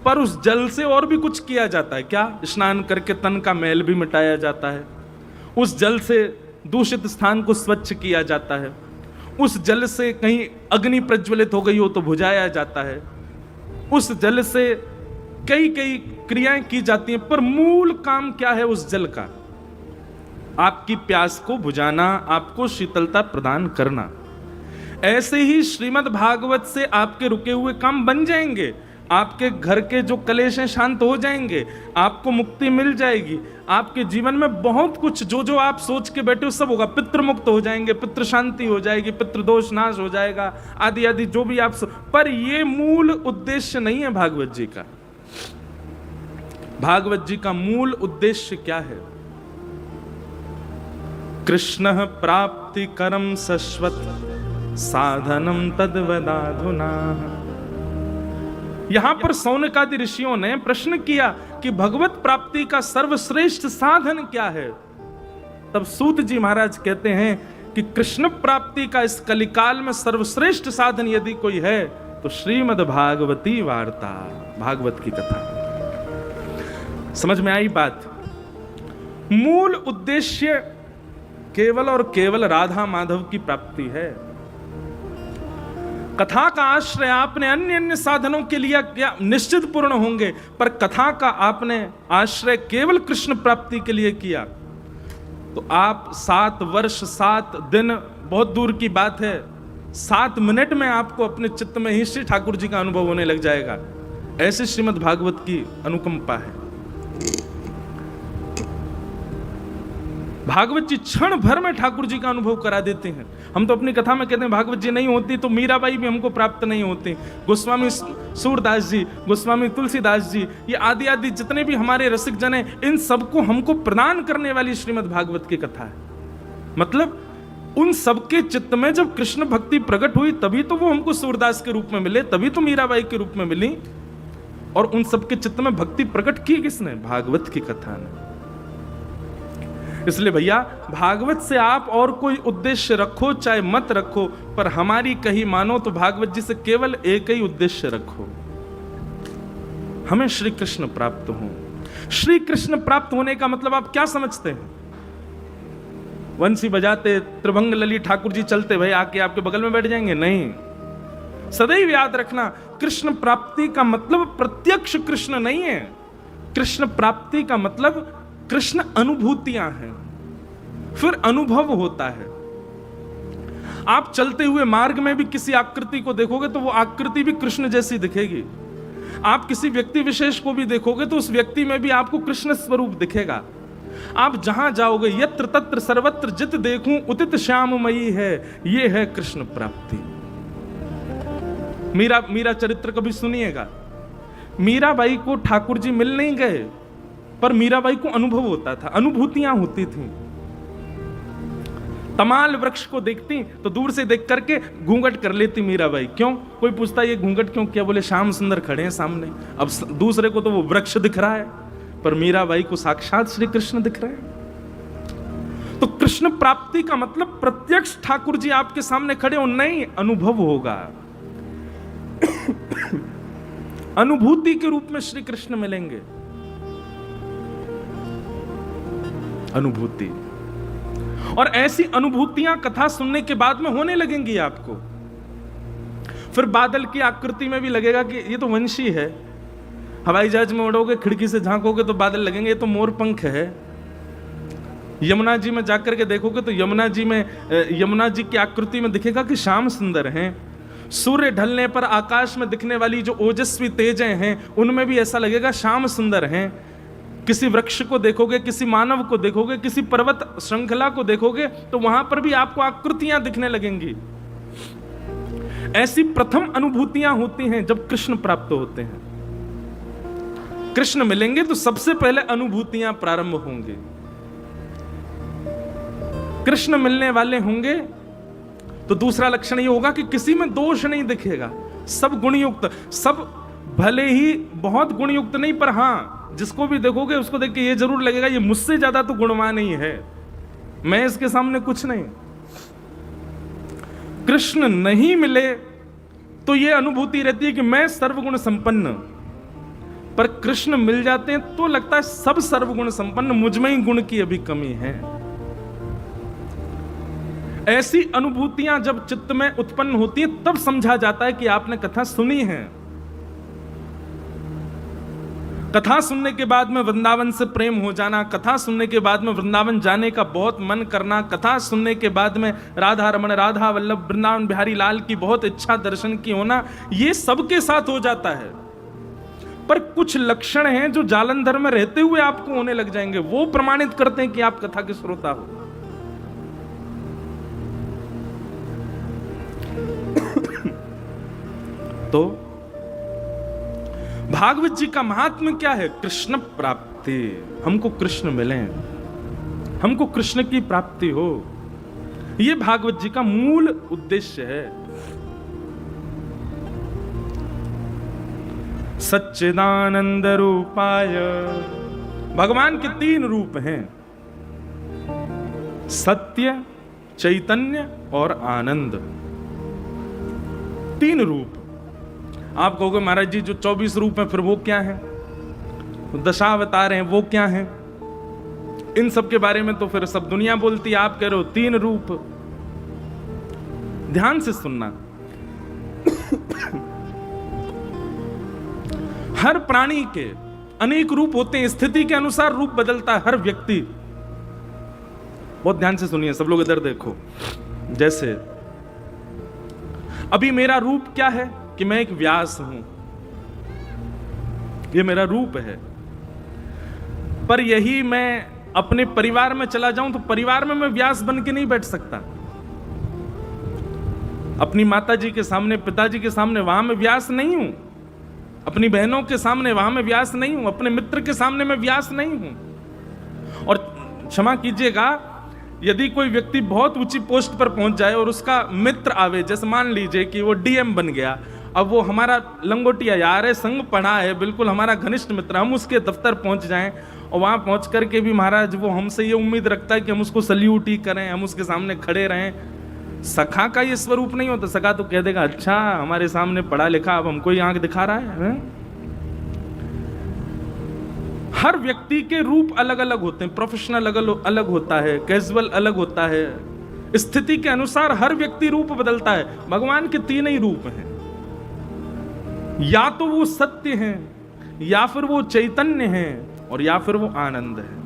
Speaker 1: पर उस जल से और भी कुछ किया जाता है। क्या? स्नान करके तन का मैल भी मिटाया जाता है, उस जल से दूषित स्थान को स्वच्छ किया जाता है, उस जल से कहीं अग्नि प्रज्वलित हो गई हो तो बुझाया जाता है, उस जल से कई कई क्रियाएं की जाती हैं, पर मूल काम क्या है उस जल का? आपकी प्यास को बुझाना, आपको शीतलता प्रदान करना। ऐसे ही श्रीमद् भागवत से आपके रुके हुए काम बन जाएंगे, आपके घर के जो कलेश हैं शांत हो जाएंगे, आपको मुक्ति मिल जाएगी, आपके जीवन में बहुत कुछ जो जो आप सोच के बैठे हो सब होगा। पितृ मुक्त हो जाएंगे, पितृ शांति हो जाएगी, पितृदोष नाश हो जाएगा, आदि आदि जो भी आप पर ये मूल उद्देश्य नहीं है भागवत जी का। भागवत जी का मूल उद्देश्य क्या है? कृष्ण प्राप्ति करम शश्वत साधनम तद्वदाधुना। यहां पर सौनकादि ऋषियों ने प्रश्न किया कि भगवत प्राप्ति का सर्वश्रेष्ठ साधन क्या है? तब सूत जी महाराज कहते हैं कि कृष्ण प्राप्ति का इस कलिकाल में सर्वश्रेष्ठ साधन यदि कोई है तो श्रीमद् भागवती वार्ता, भागवत की कथा। समझ में आई बात? मूल उद्देश्य केवल और केवल राधा माधव की प्राप्ति है। कथा का आश्रय आपने अन्य अन्य साधनों के लिए क्या निश्चित पूर्ण होंगे, पर कथा का आपने आश्रय केवल कृष्ण प्राप्ति के लिए किया तो आप 7 वर्ष 7 दिन, बहुत दूर की बात है, 7 मिनट में आपको अपने चित्त में ही श्री ठाकुर जी का अनुभव होने लग जाएगा। ऐसे श्रीमद् भागवत की अनुकंपा है। भागवत जी क्षण भर में ठाकुर जी का अनुभव करा देते हैं। हम तो अपनी कथा में कहते हैं भागवत जी नहीं होती तो मीराबाई भी हमको प्राप्त नहीं होती, गोस्वामी सूरदास जी, गोस्वामी तुलसीदास जी, ये आदि आदि जितने भी हमारे रसिक जन हैं, इन सबको हमको प्रदान करने वाली श्रीमद् भागवत की कथा है। मतलब उन सबके चित्त में जब कृष्ण भक्ति प्रकट हुई तभी तो वो हमको सूरदास के रूप में मिले, तभी तो मीराबाई के रूप में मिली। और उन सबके चित्त में भक्ति प्रकट की किसने? भागवत की कथा ने। इसलिए भैया भागवत से आप और कोई उद्देश्य रखो चाहे मत रखो, पर हमारी कही मानो तो भागवत जी से केवल एक ही उद्देश्य रखो, हमें श्री कृष्ण प्राप्त हो। श्री कृष्ण प्राप्त होने का मतलब आप क्या समझते हैं? वंशी बजाते त्रिभंग लली ठाकुर जी चलते भाई आके आपके बगल में बैठ जाएंगे? नहीं। सदैव याद रखना, कृष्ण प्राप्ति का मतलब प्रत्यक्ष कृष्ण नहीं है। कृष्ण प्राप्ति का मतलब कृष्ण अनुभूतियां हैं, फिर अनुभव होता है। आप चलते हुए मार्ग में भी किसी आकृति को देखोगे तो वो आकृति भी कृष्ण जैसी दिखेगी। आप किसी व्यक्ति विशेष को भी देखोगे तो उस व्यक्ति में भी आपको कृष्ण स्वरूप दिखेगा। आप जहां जाओगे यत्र तत्र सर्वत्र जित देखूं उदित श्याममयी है, ये है कृष्ण प्राप्ति। मीरा चरित्र कभी सुनिएगा। मीराबाई को ठाकुर जी मिल नहीं गए, पर मीराबाई को अनुभव होता था, अनुभूतियां होती थीं। तमाल वृक्ष को देखती तो दूर से देख करके घूंघट कर लेती मीराबाई। क्यों? कोई पूछता ये घूंघट क्यों किया? बोले श्याम सुंदर खड़े हैं सामने। अब दूसरे को तो वो वृक्ष दिख रहा है, पर मीराबाई को साक्षात श्री कृष्ण दिख रहे हैं। तो कृष्ण प्राप्ति का मतलब प्रत्यक्ष ठाकुर जी आपके सामने खड़े हो नहीं, अनुभव होगा। अनुभूति के रूप में श्री कृष्ण मिलेंगे। अनुभूति, और ऐसी अनुभूतियां कथा सुनने के बाद में होने लगेंगी आपको। फिर बादल की आकृति में भी लगेगा कि ये तो वंशी है। हवाई जहाज में उड़ोगे, खिड़की से झांकोगे तो बादल लगेंगे ये तो मोर पंख है। यमुना जी में जाकर के देखोगे तो यमुना जी की आकृति में दिखेगा कि श्याम सुंदर हैं। सूर्य ढलने पर आकाश में दिखने वाली जो ओजस्वी तेजें हैं उनमें भी ऐसा लगेगा श्याम सुंदर हैं। किसी वृक्ष को देखोगे, किसी मानव को देखोगे, किसी पर्वत श्रृंखला को देखोगे तो वहां पर भी आपको आकृतियां दिखने लगेंगी। ऐसी प्रथम अनुभूतियां होती हैं जब कृष्ण प्राप्त होते हैं। कृष्ण मिलेंगे तो सबसे पहले अनुभूतियां प्रारंभ होंगी। कृष्ण मिलने वाले होंगे तो दूसरा लक्षण ये होगा कि किसी में दोष नहीं दिखेगा, सब गुणयुक्त, सब भले ही बहुत गुणयुक्त नहीं, पर हां जिसको भी देखोगे उसको देख के ये जरूर लगेगा ये मुझसे ज्यादा तो गुणवान ही है, मैं इसके सामने कुछ नहीं। कृष्ण नहीं मिले तो ये अनुभूति रहती है कि मैं सर्वगुण संपन्न, पर कृष्ण मिल जाते हैं तो लगता है सब सर्वगुण संपन्न, मुझ में ही गुण की अभी कमी है। ऐसी अनुभूतियां जब चित्त में उत्पन्न होती हैं तब समझा जाता है कि आपने कथा सुनी है। कथा सुनने के बाद में वृंदावन से प्रेम हो जाना, कथा सुनने के बाद में वृंदावन जाने का बहुत मन करना, कथा सुनने के बाद में राधा रमण, राधा वल्लभ, वृंदावन बिहारी लाल की बहुत इच्छा दर्शन की होना, ये सबके साथ हो जाता है। पर कुछ लक्षण हैं जो जालंधर में रहते हुए आपको होने लग जाएंगे, वो प्रमाणित करते हैं कि आप कथा के श्रोता हो। तो भागवत जी का महात्म्य क्या है? कृष्ण प्राप्ति, हमको कृष्ण मिले, हमको कृष्ण की प्राप्ति हो, यह भागवत जी का मूल उद्देश्य है। सच्चिदानंद रूपाय, भगवान के 3 रूप हैं, सत्य, चैतन्य और आनंद। 3 रूप। आप कहोगे महाराज जी जो 24 रूप हैं फिर वो क्या है, दशावतार हैं वो क्या हैं? इन सब के बारे में तो फिर सब दुनिया बोलती है, आप कह रहे हो 3 रूप। ध्यान से सुनना, हर प्राणी के अनेक रूप होते हैं, स्थिति के अनुसार रूप बदलता है हर व्यक्ति। बहुत ध्यान से सुनिए सब लोग, इधर देखो। जैसे अभी मेरा रूप क्या है कि मैं एक व्यास हूं, ये मेरा रूप है। पर यही मैं अपने परिवार में चला जाऊं तो परिवार में मैं व्यास बन के नहीं बैठ सकता। अपनी माता जी के सामने, पिताजी के सामने वहां मैं व्यास नहीं हूं, अपनी बहनों के सामने वहां मैं व्यास नहीं हूं, अपने मित्र के सामने मैं व्यास नहीं हूं। और क्षमा कीजिएगा, यदि कोई व्यक्ति बहुत ऊंची पोस्ट पर पहुंच जाए और उसका मित्र आवे, जैसे मान लीजिए कि वो डीएम बन गया, अब वो हमारा लंगोटिया यार है, संग पढ़ा है, बिल्कुल हमारा घनिष्ठ मित्र, हम उसके दफ्तर पहुंच जाएं और वहां पहुंच करके भी महाराज वो हमसे ये उम्मीद रखता है कि हम उसको सल्यूट ही करें, हम उसके सामने खड़े रहें। सखा का ये स्वरूप नहीं होता। सखा तो कह देगा अच्छा हमारे सामने पढ़ा लिखा, अब हमको ही आंख दिखा रहा है। हर व्यक्ति के रूप अलग अलग होते हैं, प्रोफेशनल अलग होता है, कैजुअल अलग होता है, स्थिति के अनुसार हर व्यक्ति रूप बदलता है। भगवान के 3 ही रूप हैं, या तो वो सत्य हैं, या फिर वो चैतन्य हैं, और या फिर वो आनंद है।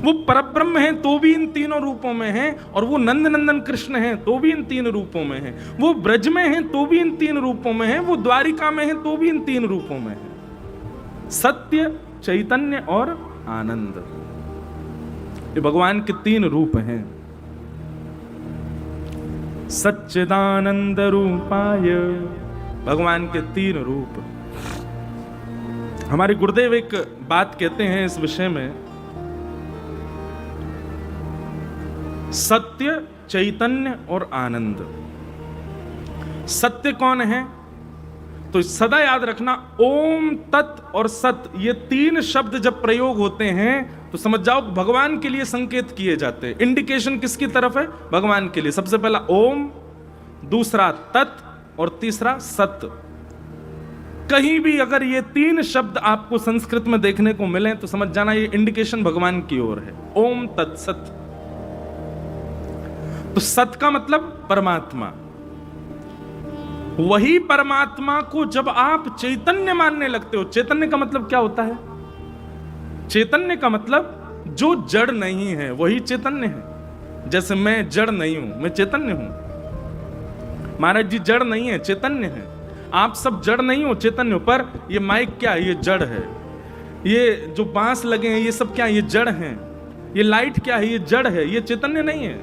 Speaker 1: वो परब्रह्म हैं तो भी इन 3 रूपों में हैं, और वो नंद नंदन कृष्ण हैं तो भी इन 3 रूपों में हैं, वो ब्रज में हैं तो भी इन 3 रूपों में हैं, वो द्वारिका में हैं तो भी इन 3 रूपों में हैं, सत्य, चैतन्य और आनंद। ये भगवान के 3 रूप हैं। सच्चिदानंद रूपाय, भगवान के 3 रूप। हमारे गुरुदेव एक बात कहते हैं इस विषय में, सत्य, चैतन्य और आनंद। सत्य कौन है? तो सदा याद रखना, ओम, तत् और सत, ये 3 शब्द जब प्रयोग होते हैं तो समझ जाओ भगवान के लिए संकेत किए जाते हैं। इंडिकेशन किसकी तरफ है? भगवान के लिए। सबसे पहला ओम, दूसरा तत् और तीसरा सत। कहीं भी अगर ये 3 शब्द आपको संस्कृत में देखने को मिले तो समझ जाना ये इंडिकेशन भगवान की ओर है। ओम तत् सत। तो सत का मतलब परमात्मा। वही परमात्मा को जब आप चैतन्य मानने लगते हो, चैतन्य का मतलब क्या होता है? चैतन्य का मतलब जो जड़ नहीं है वही चैतन्य है। जैसे मैं जड़ नहीं हूं, मैं चैतन्य हूं। महाराज जी जड़ नहीं है, चैतन्य है। आप सब जड़ नहीं हो, चैतन्य हो। पर ये माइक क्या है? ये जड़ है। ये जो बांस लगे हैं ये सब क्या है? ये जड़ हैं। ये लाइट क्या है? ये जड़ है, ये चैतन्य नहीं है।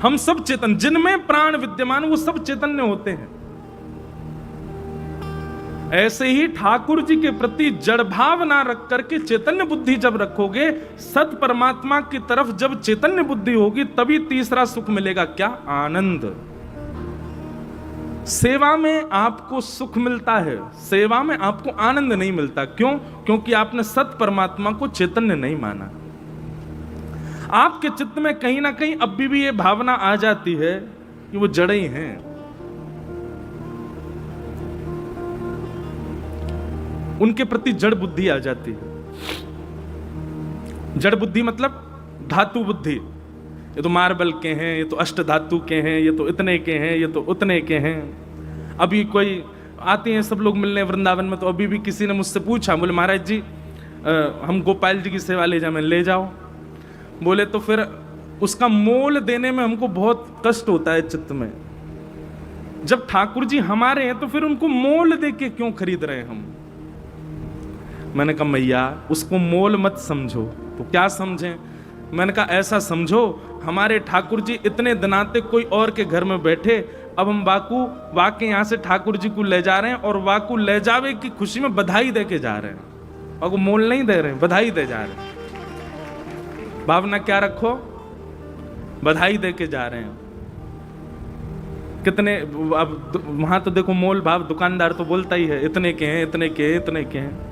Speaker 1: हम सब चेतन, जिनमें प्राण विद्यमान वो सब चैतन्य होते हैं। ऐसे ही ठाकुर जी के प्रति जड़ भाव ना रख करके चैतन्य बुद्धि जब रखोगे, सत परमात्मा की तरफ जब चैतन्य बुद्धि होगी, तभी तीसरा सुख मिलेगा। क्या? आनंद। सेवा में आपको सुख मिलता है, सेवा में आपको आनंद नहीं मिलता। क्यों? क्योंकि आपने सत परमात्मा को चैतन्य नहीं माना। आपके चित्त में कहीं ना कहीं अब भी ये भावना आ जाती है कि वो जड़ ही हैं। उनके प्रति जड़ बुद्धि आ जाती है। जड़ बुद्धि मतलब धातु बुद्धि। ये तो मार्बल के हैं, ये तो अष्ट धातु के हैं, ये तो इतने के हैं, ये तो उतने के हैं। अभी कोई आते हैं सब लोग मिलने वृंदावन में, तो अभी भी किसी ने मुझसे पूछा, बोले महाराज जी हम गोपाल जी की सेवा ले जाए। मैं ले जाओ। बोले तो फिर उसका मोल देने में हमको बहुत कष्ट होता है चित्त में। जब ठाकुर जी हमारे हैं तो फिर उनको मोल दे के क्यों खरीद रहे हैं हम? मैंने कहा मैया उसको मोल मत समझो। तो क्या समझें? मैंने कहा ऐसा समझो हमारे ठाकुर जी इतने दिनाते कोई और के घर में बैठे, अब हम वाके यहाँ से ठाकुर जी को ले जा रहे हैं और वाकू ले जावे की खुशी में बधाई दे के जा रहे हैं, और वो मोल नहीं दे रहे हैं, बधाई दे जा रहे हैं। भावना क्या रखो, बधाई दे के जा रहे हैं। कितने अब वहां तो देखो मोल भाव दुकानदार तो बोलता ही है, इतने के हैं, इतने के हैं, इतने के हैं।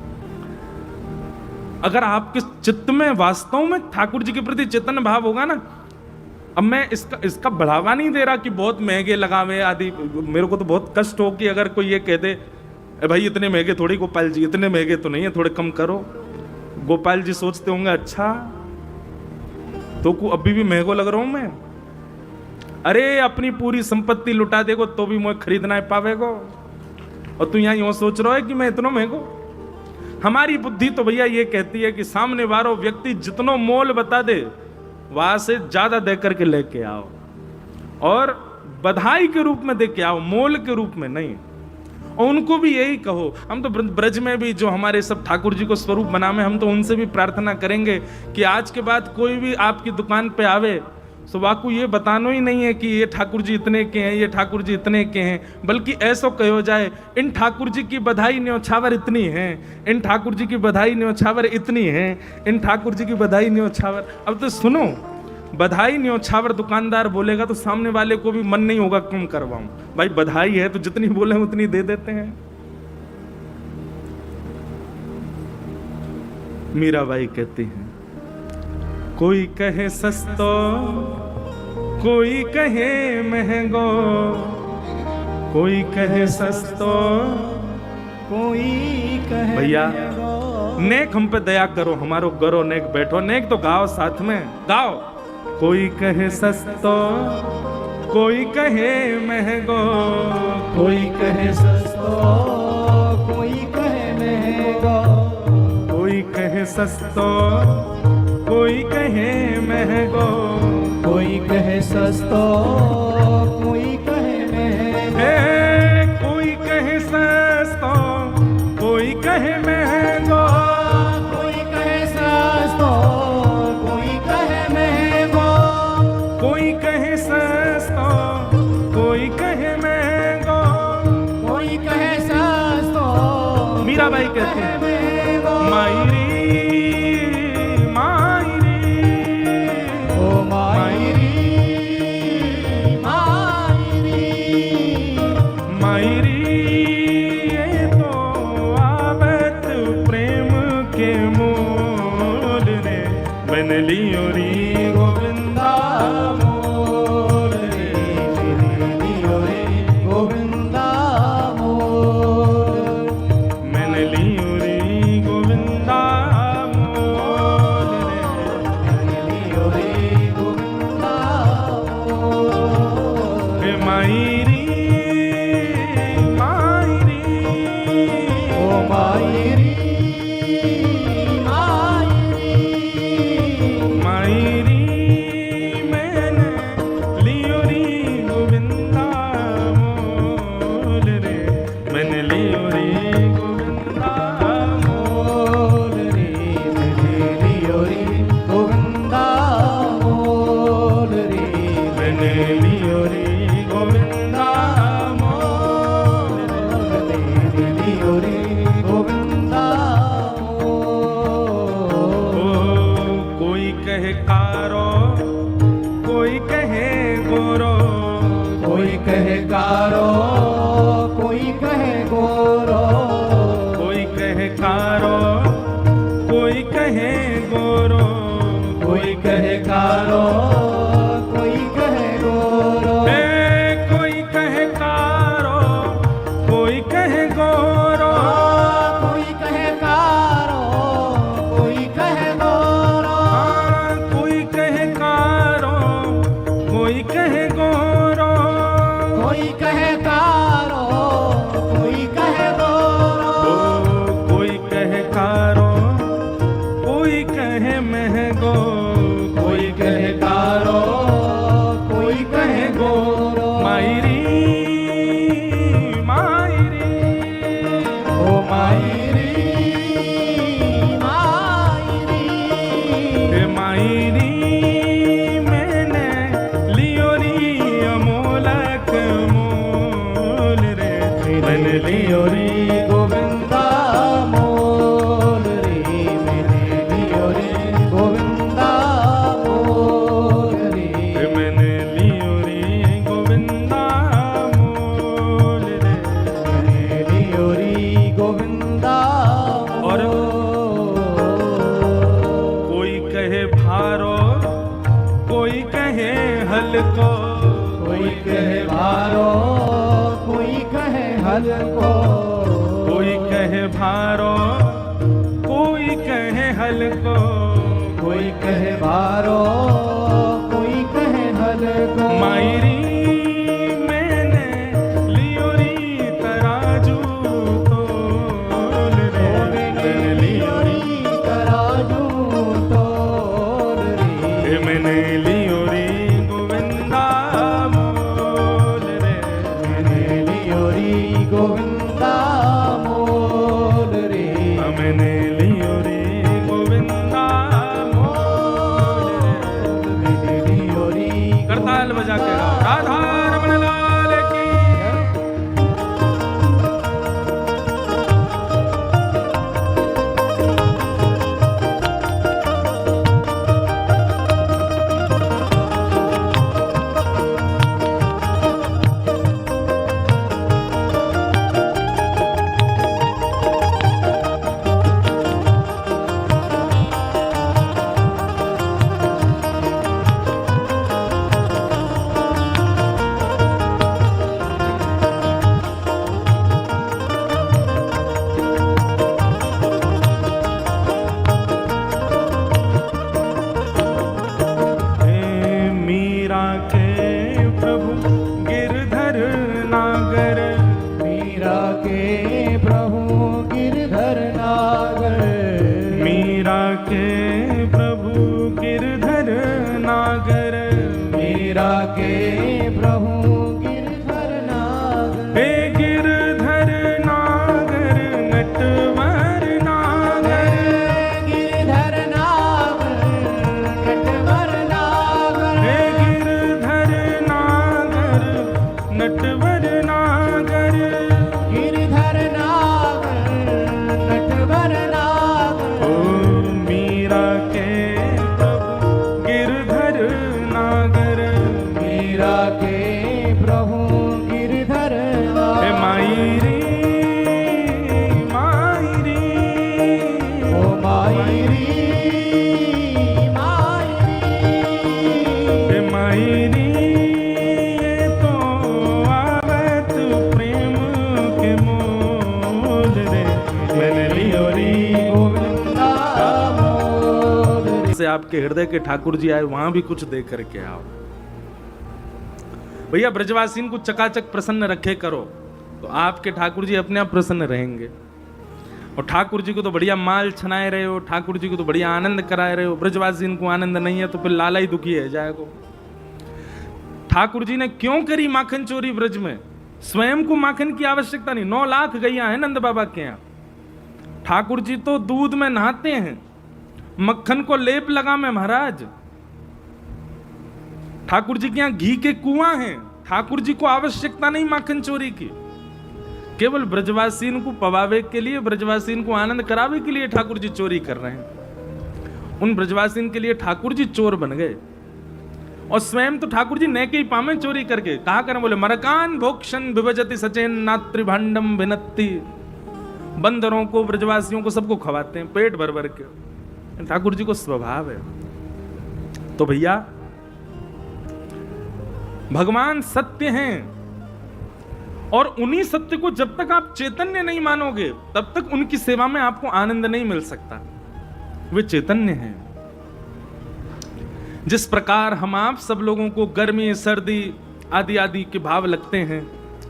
Speaker 1: अगर आपके चित्त में वास्तव में ठाकुर जी के प्रति चेतन भाव होगा ना, अब मैं इसका बढ़ावा नहीं दे रहा कि बहुत महंगे लगावे आदि। मेरे को तो बहुत कष्ट हो कि अगर कोई ये कह दे भाई इतने महंगे थोड़ी, गोपाल जी इतने महंगे तो नहीं है, थोड़े कम करो। गोपाल जी सोचते होंगे अच्छा तो को अभी भी महंगो लग रहा हूं मैं, अरे अपनी पूरी संपत्ति लुटा देगो तो भी मुझे खरीदना है पावेगो, और तू यहाँ यूं सोच रहा है कि मैं इतना महंगो। हमारी बुद्धि तो भैया ये कहती है कि सामने वाला व्यक्ति जितनो मोल बता दे वहां से ज्यादा दे करके लेके आओ, और बधाई के रूप में दे के आओ, मोल के रूप में नहीं। और उनको भी यही कहो। हम तो ब्रज में भी जो हमारे सब ठाकुर जी को स्वरूप बनावे, हम तो उनसे भी प्रार्थना करेंगे कि आज के बाद कोई भी आपकी दुकान पे आवे तो वाकू ये बताना ही नहीं है कि ये ठाकुर जी इतने के हैं, ये ठाकुर जी इतने के हैं, बल्कि ऐसा कहो जाए इन ठाकुर जी की बधाई न्योछावर इतनी है, इन ठाकुर जी की बधाई न्योछावर इतनी है, इन ठाकुर जी की बधाई न्योछावर। अब तो सुनो, बधाई न्योछावर दुकानदार बोलेगा तो सामने वाले को भी मन नहीं होगा कम करवाऊं। भाई बधाई है तो जितनी बोले उतनी दे देते हैं। मीराबाई कहती हैं कोई कहे सस्तो, कोई कहे महंगो, कोई कहे सस्तो,
Speaker 2: कोई कहे
Speaker 1: भैया नेक हम पे दया करो, हमारो गरो नेक बैठो, नेक तो गाओ साथ में गाओ। कोई कहे सस्तो, कोई कहे महंगो,
Speaker 2: कोई कहे सस्तो, कोई कहे महंगो,
Speaker 1: कोई कहे सस्तो, कोई कहे महंगो,
Speaker 2: कोई कहे सस्तो, कोई कहे महंगो,
Speaker 1: कोई कहे सस्तो, कोई कहे महंगो,
Speaker 2: कोई कहे सस्तो, कोई कहे महंगो,
Speaker 1: कोई कहे सस्तो, कोई कहे महंगो,
Speaker 2: कोई कहे सस्तो।
Speaker 1: मीराबाई कहती है मायरी
Speaker 2: कोई कहे गोविंदा मोल रे मैंने लियो रे गोविंदा मोल रे
Speaker 1: मैंने लियो रे गोविंदा मोल रे
Speaker 2: मैंने लियो रे गोविंदा
Speaker 1: और
Speaker 2: मोल।
Speaker 1: कोई कहे भारो कोई कहे हल्को
Speaker 2: कोई कहे भारो कोई कहे हल्को
Speaker 1: कोई कहे भारो कोई कहे हल्को
Speaker 2: कोई कहे भारो कोई कहे हल्को
Speaker 1: मायरी मैंने लियो री तराजू तोल रे मैंने लियो री
Speaker 2: तराजू तोल रे
Speaker 1: मैंने लियो री गोविंदा मोल रे
Speaker 2: मैंने लियो री गोविंदा मोल रे
Speaker 1: मैंने लियो री गोविंदा मोल रे
Speaker 2: मैंने लियो री
Speaker 1: करताल बजा के गाओ राधा रमण लाल की मीरा के प्रभु गिरधर नागर
Speaker 2: मीरा के प्रभु गिरधर नागर
Speaker 1: मीरा के प्रभु गिरधर नागर
Speaker 2: मीरा के प्रभु गिरधर नागर
Speaker 1: हे गिरधर नागर नटवर नागर
Speaker 2: गिरधर नागर नटवर नागर
Speaker 1: हे गिरधर नागर नटवर नागर
Speaker 2: गिरधर नागर नटवर नागर
Speaker 1: ओ मीरा के प्रभु गिरधर नागर
Speaker 2: मीरा के प्रभु गिरधर
Speaker 1: हे
Speaker 2: नागर
Speaker 1: मायरी मायरी
Speaker 2: ओ मायरी
Speaker 1: हे मायरी ये तो आवत प्रेम के मोल रे मैंने लियो री
Speaker 2: गोविंदा मोल रे
Speaker 1: से आपके हृदय के ठाकुर जी आए वहां भी कुछ दे करके आओ भैया। ब्रजवासीन को चकाचक प्रसन्न रखे करो तो आपके ठाकुर जी अपने आप प्रसन्न रहेंगे। और ठाकुर जी को तो बढ़िया माल छनाए रहे हो, ठाकुर जी को तो बढ़िया आनंद कराए रहे हो, ब्रजवासीन को आनंद नहीं है तो फिर लाला ही दुखी है जाएगा। ठाकुर जी ने क्यों करी माखन चोरी ब्रज में? स्वयं को माखन की आवश्यकता नहीं। 9 लाख गैया है नंद बाबा के यहाँ। ठाकुर जी तो दूध में नहाते हैं, मक्खन को लेप लगा में महाराज। ठाकुर जी के यहाँ घी के कुआं हैं। ठाकुर जी को आवश्यकता नहीं माखन चोरी की। केवल ब्रजवासीन को पवावे के लिए, ब्रजवासीन को आनंद करावे के लिए ठाकुर जी चोरी कर रहे हैं। उन ब्रजवासीन के लिए ठाकुर जी चोर बन गए। और स्वयं तो ठाकुर जी नेके ही पामे चोरी करके। कहा करें? बोले मरकान भोक्षण विभजति सचेन नात्रि भांडम भिनत्ति। बंदरों को, ब्रजवासियों को, सबको खवाते हैं पेट भर भर के। ठाकुर जी को स्वभाव है। तो भैया भगवान सत्य हैं और उन्हीं सत्य को जब तक आप चैतन्य नहीं मानोगे तब तक उनकी सेवा में आपको आनंद नहीं मिल सकता। वे चैतन्य हैं। जिस प्रकार हम आप सब लोगों को गर्मी, सर्दी आदि आदि के भाव लगते हैं,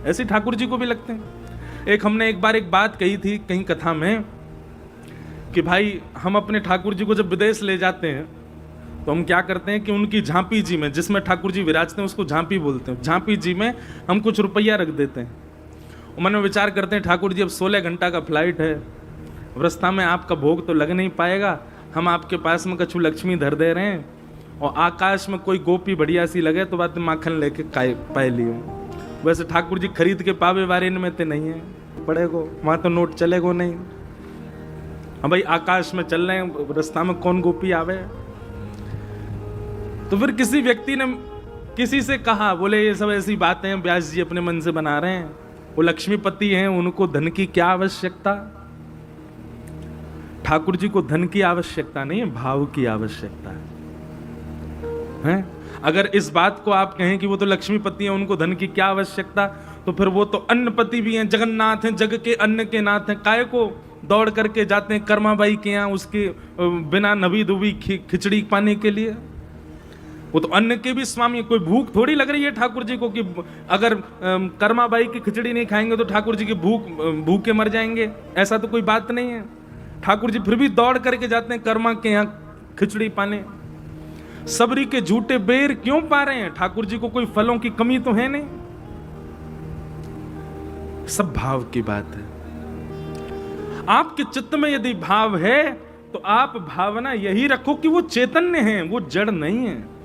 Speaker 1: ऐसे ठाकुर जी को भी लगते हैं। हमने एक बार एक बात कही थी कहीं कथा में कि भाई हम अपने ठाकुर जी को जब विदेश ले जाते हैं तो हम क्या करते हैं कि उनकी झांपी जी में, जिसमें ठाकुर जी विराजते हैं, उसको झांपी बोलते हैं, झांपी जी में हम कुछ रुपया रख देते हैं। और मन में विचार करते हैं ठाकुर जी अब 16 घंटा का फ्लाइट है, रास्ता में आपका भोग तो लग नहीं पाएगा, हम आपके पास में कछु लक्ष्मी धर दे रहे हैं और आकाश में कोई गोपी बढ़िया सी लगे तो बात माखन लेके पाए लियो। वैसे ठाकुर जी खरीद के पावे वारे में ते नहीं है, पड़ेगो वहां तो नोट चलेगो नहीं। हाँ भाई, आकाश में चल रहे हैं, रास्ता में कौन गोपी आवे। तो फिर किसी व्यक्ति ने किसी से कहा, बोले ये सब ऐसी बातें हैं व्यास जी अपने मन से बना रहे हैं, वो लक्ष्मीपति हैं, उनको धन की क्या आवश्यकता। ठाकुर जी को धन की आवश्यकता नहीं है, भाव की आवश्यकता है। अगर इस बात को आप कहें कि वो तो लक्ष्मीपति हैं, उनको धन की क्या आवश्यकता, तो फिर वो तो अन्नपति भी हैं, जगन्नाथ हैं, जग के अन्न के नाथ हैं। काय को दौड़ करके जाते हैं कर्माबाई के यहाँ उसके बिना नबी दुबी खिचड़ी पाने के लिए। वो तो अन्न के भी स्वामी। कोई भूख थोड़ी लग रही है ठाकुर जी को कि अगर कर्माबाई की खिचड़ी नहीं खाएंगे तो ठाकुर जी की भूखे मर जाएंगे, ऐसा तो कोई बात नहीं है। ठाकुर जी फिर भी दौड़ करके जाते हैं कर्मा के यहाँ खिचड़ी पाने। सबरी के झूठे बेर क्यों पा रहे हैं? ठाकुर जी को कोई फलों की कमी तो है नहीं। सब भाव की बात है। आपके चित्त में यदि भाव है तो आप भावना यही रखो कि वो चैतन्य है, वो जड़ नहीं है।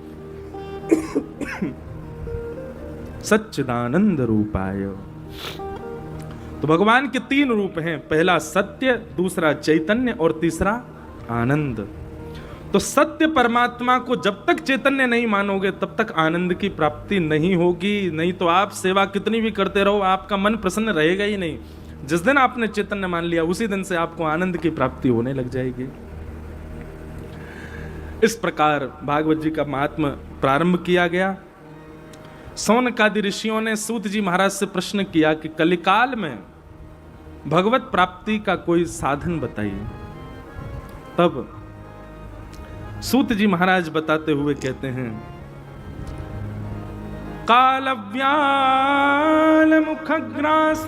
Speaker 1: सच्चिदानंद रूपाय। तो भगवान के 3 रूप हैं, पहला सत्य, दूसरा चैतन्य और तीसरा आनंद। तो सत्य परमात्मा को जब तक चैतन्य नहीं मानोगे तब तक आनंद की प्राप्ति नहीं होगी। नहीं तो आप सेवा कितनी भी करते रहो, आपका मन प्रसन्न रहेगा ही नहीं। जिस दिन आपने चैतन्य मान लिया उसी दिन से आपको आनंद की प्राप्ति होने लग जाएगी। इस प्रकार भागवत जी का महात्म प्रारंभ किया गया। सौनकादि ऋषियों ने सूत जी महाराज से प्रश्न किया कि कलिकाल में भगवत प्राप्ति का कोई साधन बताइए। तब सूत जी महाराज बताते हुए कहते हैं, कालव्याल मुखग्रास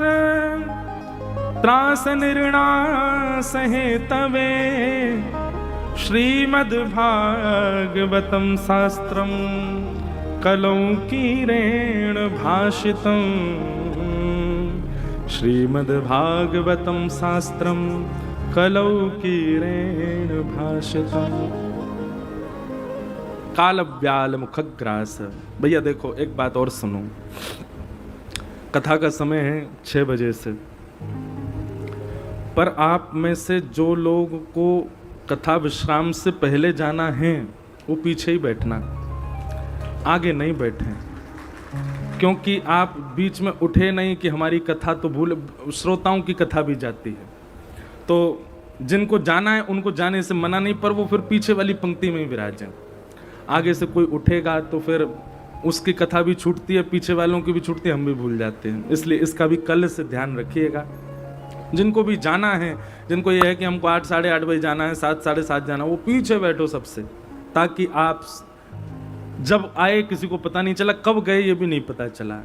Speaker 1: त्रास निर्णास हेतवे श्रीमद्भागवतं शास्त्रम कलौकीरेण भाषितं। श्रीमद्भागवतं शास्त्रम कलौकीरेण भाषितं। कालव्याल मुखग्रास। भैया देखो एक बात और सुनो, कथा का समय है 6 बजे से, पर आप में से जो लोग को कथा विश्राम से पहले जाना है वो पीछे ही बैठना, आगे नहीं बैठे, क्योंकि आप बीच में उठे नहीं कि हमारी कथा तो भूल, श्रोताओं की कथा भी जाती है। तो जिनको जाना है उनको जाने से मना नहीं, पर वो फिर पीछे वाली पंक्ति में ही विराजें। आगे से कोई उठेगा तो फिर उसकी कथा भी छूटती है, पीछे वालों की भी छूटती है, हम भी भूल जाते हैं। इसलिए इसका भी कल से ध्यान रखिएगा। जिनको भी जाना है, जिनको ये है कि हमको 8 साढ़े 8 बजे जाना है, 7 साढ़े 7 जाना, वो पीछे बैठो सबसे, ताकि आप जब आए किसी को पता नहीं चला, कब गए ये भी नहीं पता चला।